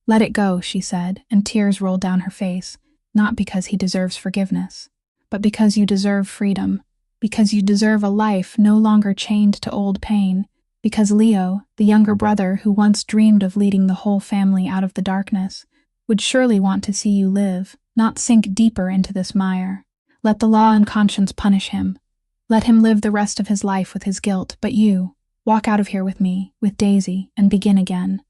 Let it go," she said, and tears rolled down her face, not because he deserves forgiveness, but because you deserve freedom, because you deserve a life no longer chained to old pain, because Leo, the younger brother who once dreamed of leading the whole family out of the darkness, would surely want to see you live, not sink deeper into this mire. Let the law and conscience punish him. Let him live the rest of his life with his guilt, but you, walk out of here with me, with Daisy, and begin again."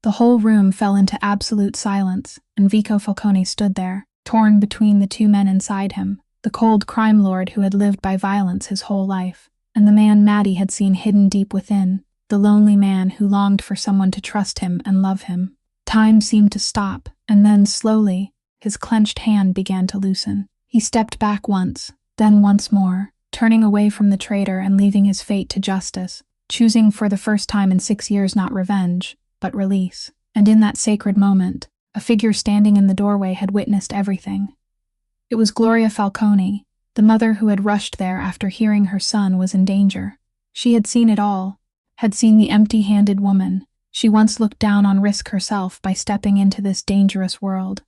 The whole room fell into absolute silence, and Vico Falcone stood there, torn between the two men inside him, the cold crime lord who had lived by violence his whole life, and the man Maddie had seen hidden deep within, the lonely man who longed for someone to trust him and love him. Time seemed to stop, and then, slowly, his clenched hand began to loosen. He stepped back once, then once more, turning away from the traitor and leaving his fate to justice, choosing for the first time in 6 years not revenge, but release. And in that sacred moment, a figure standing in the doorway had witnessed everything. It was Gloria Falcone, the mother who had rushed there after hearing her son was in danger. She had seen it all, had seen the empty-handed woman she once looked down on risk herself by stepping into this dangerous world,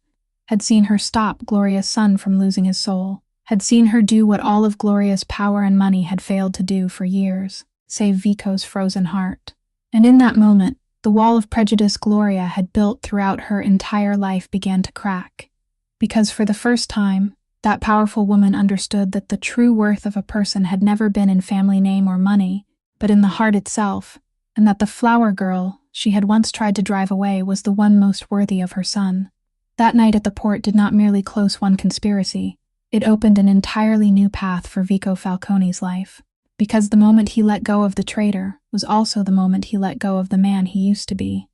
had seen her stop Gloria's son from losing his soul, had seen her do what all of Gloria's power and money had failed to do for years, save Vico's frozen heart. And in that moment, the wall of prejudice Gloria had built throughout her entire life began to crack. Because for the first time, that powerful woman understood that the true worth of a person had never been in family name or money, but in the heart itself, and that the flower girl she had once tried to drive away was the one most worthy of her son. That night at the port did not merely close one conspiracy, it opened an entirely new path for Vico Falcone's life. Because the moment he let go of the traitor was also the moment he let go of the man he used to be.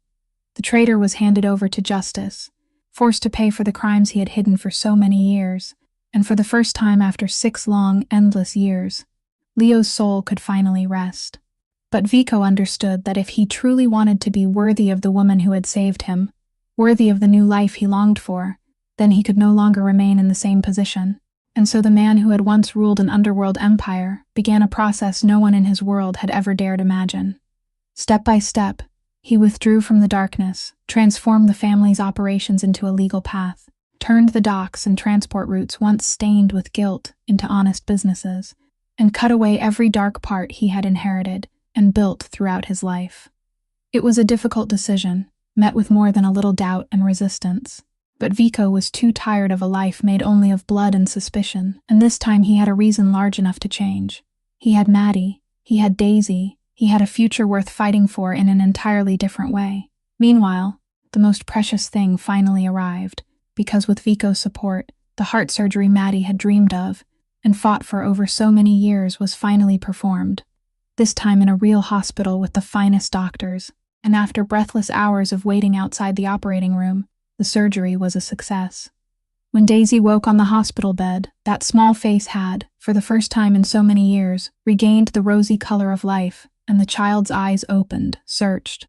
The traitor was handed over to justice, forced to pay for the crimes he had hidden for so many years, and for the first time after 6 long, endless years, Leo's soul could finally rest. But Vico understood that if he truly wanted to be worthy of the woman who had saved him, worthy of the new life he longed for, then he could no longer remain in the same position. And so the man who had once ruled an underworld empire began a process no one in his world had ever dared imagine. Step by step, he withdrew from the darkness, transformed the family's operations into a legal path, turned the docks and transport routes once stained with guilt into honest businesses, and cut away every dark part he had inherited and built throughout his life. It was a difficult decision, met with more than a little doubt and resistance. But Vico was too tired of a life made only of blood and suspicion, and this time he had a reason large enough to change. He had Maddie, he had Daisy, he had a future worth fighting for in an entirely different way. Meanwhile, the most precious thing finally arrived, because with Vico's support, the heart surgery Maddie had dreamed of and fought for over so many years was finally performed, this time in a real hospital with the finest doctors, and after breathless hours of waiting outside the operating room, the surgery was a success. When Daisy woke on the hospital bed, that small face had, for the first time in so many years, regained the rosy color of life, and the child's eyes opened, searched,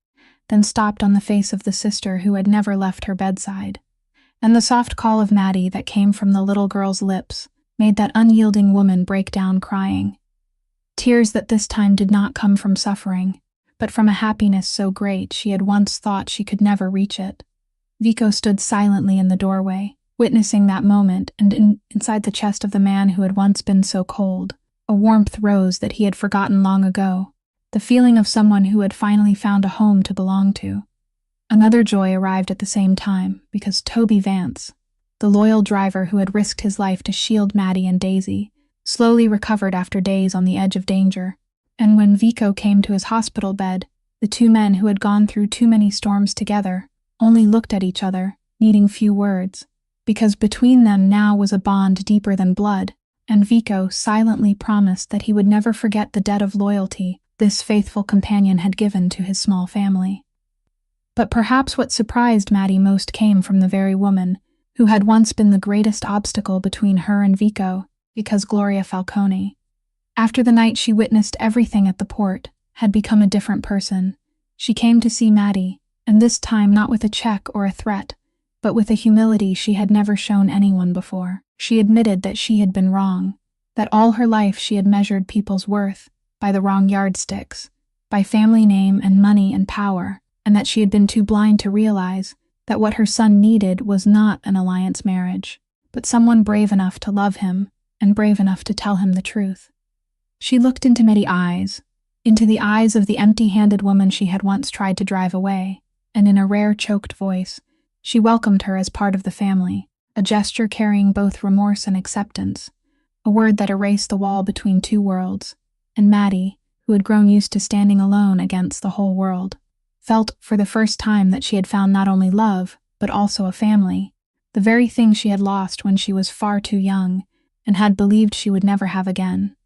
then stopped on the face of the sister who had never left her bedside. And the soft call of Maddie that came from the little girl's lips made that unyielding woman break down crying. Tears that this time did not come from suffering, but from a happiness so great she had once thought she could never reach it. Vico stood silently in the doorway, witnessing that moment, and inside the chest of the man who had once been so cold, a warmth rose that he had forgotten long ago, the feeling of someone who had finally found a home to belong to. Another joy arrived at the same time because Toby Vance, the loyal driver who had risked his life to shield Maddie and Daisy, slowly recovered after days on the edge of danger. And when Vico came to his hospital bed, the two men who had gone through too many storms together only looked at each other, needing few words, because between them now was a bond deeper than blood, and Vico silently promised that he would never forget the debt of loyalty this faithful companion had given to his small family. But perhaps what surprised Maddie most came from the very woman who had once been the greatest obstacle between her and Vico, because Gloria Falcone, after the night she witnessed everything at the port, had become a different person. She came to see Maddie, and this time not with a check or a threat, but with a humility she had never shown anyone before. She admitted that she had been wrong, that all her life she had measured people's worth by the wrong yardsticks, by family name and money and power, and that she had been too blind to realize that what her son needed was not an alliance marriage, but someone brave enough to love him and brave enough to tell him the truth. She looked into Maddie's eyes, into the eyes of the empty-handed woman she had once tried to drive away, and in a rare choked voice, she welcomed her as part of the family, a gesture carrying both remorse and acceptance, a word that erased the wall between two worlds, and Maddie, who had grown used to standing alone against the whole world, felt for the first time that she had found not only love, but also a family, the very thing she had lost when she was far too young and had believed she would never have again.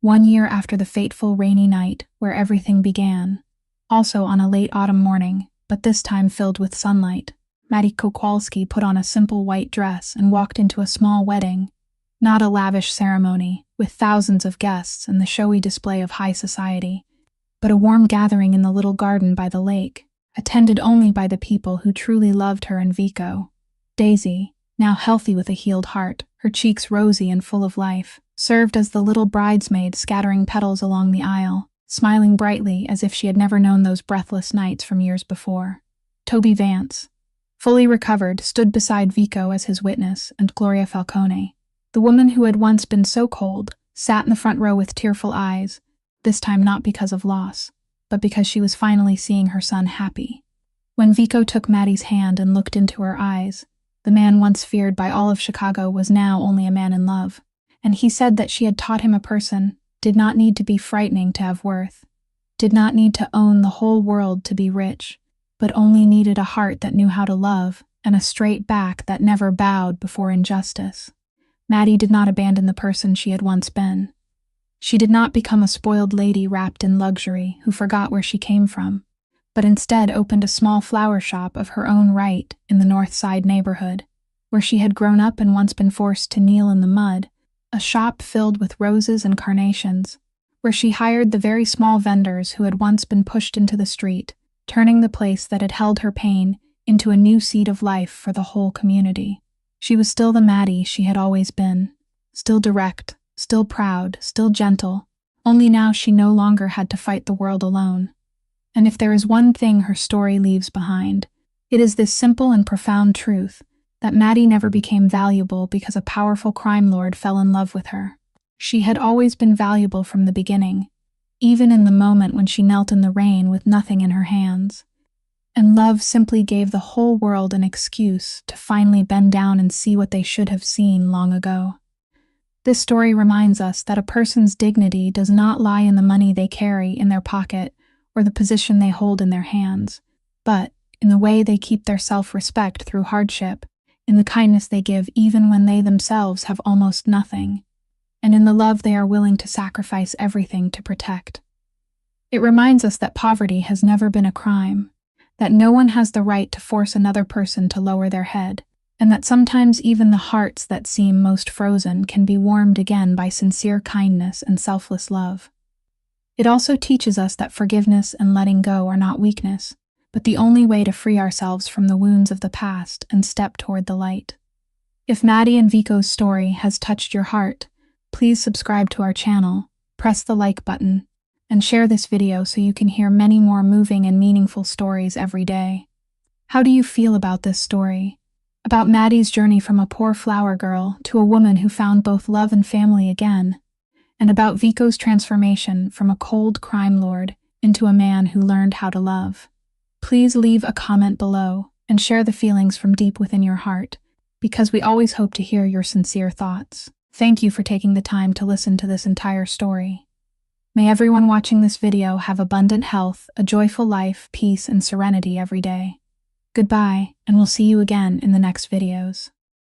1 year after the fateful rainy night where everything began, also on a late autumn morning, but this time filled with sunlight, Maddie Kowalski put on a simple white dress and walked into a small wedding, not a lavish ceremony with thousands of guests and the showy display of high society, but a warm gathering in the little garden by the lake, attended only by the people who truly loved her and Vico. Daisy, now healthy with a healed heart, her cheeks rosy and full of life, served as the little bridesmaid scattering petals along the aisle, smiling brightly as if she had never known those breathless nights from years before. Toby Vance, fully recovered, stood beside Vico as his witness, and Gloria Falcone, the woman who had once been so cold, sat in the front row with tearful eyes, this time not because of loss, but because she was finally seeing her son happy. When Vico took Maddie's hand and looked into her eyes, the man once feared by all of Chicago was now only a man in love, and he said that she had taught him a person did not need to be frightening to have worth, did not need to own the whole world to be rich, but only needed a heart that knew how to love and a straight back that never bowed before injustice. Maddie did not abandon the person she had once been. She did not become a spoiled lady wrapped in luxury who forgot where she came from, but instead opened a small flower shop of her own right in the North Side neighborhood, where she had grown up and once been forced to kneel in the mud, a shop filled with roses and carnations, where she hired the very small vendors who had once been pushed into the street, turning the place that had held her pain into a new seed of life for the whole community. She was still the Maddie she had always been, still direct, still proud, still gentle, only now she no longer had to fight the world alone. And if there is one thing her story leaves behind, it is this simple and profound truth that Maddie never became valuable because a powerful crime lord fell in love with her. She had always been valuable from the beginning, even in the moment when she knelt in the rain with nothing in her hands. And love simply gave the whole world an excuse to finally bend down and see what they should have seen long ago. This story reminds us that a person's dignity does not lie in the money they carry in their pocket or the position they hold in their hands, but in the way they keep their self-respect through hardship, in the kindness they give even when they themselves have almost nothing, and in the love they are willing to sacrifice everything to protect. It reminds us that poverty has never been a crime, that no one has the right to force another person to lower their head, and that sometimes even the hearts that seem most frozen can be warmed again by sincere kindness and selfless love. It also teaches us that forgiveness and letting go are not weakness, but the only way to free ourselves from the wounds of the past and step toward the light. If Maddie and Vico's story has touched your heart, please subscribe to our channel, press the like button, and share this video so you can hear many more moving and meaningful stories every day. How do you feel about this story? About Maddie's journey from a poor flower girl to a woman who found both love and family again, and about Vico's transformation from a cold crime lord into a man who learned how to love. Please leave a comment below and share the feelings from deep within your heart, because we always hope to hear your sincere thoughts. Thank you for taking the time to listen to this entire story. May everyone watching this video have abundant health, a joyful life, peace, and serenity every day. Goodbye, and we'll see you again in the next videos.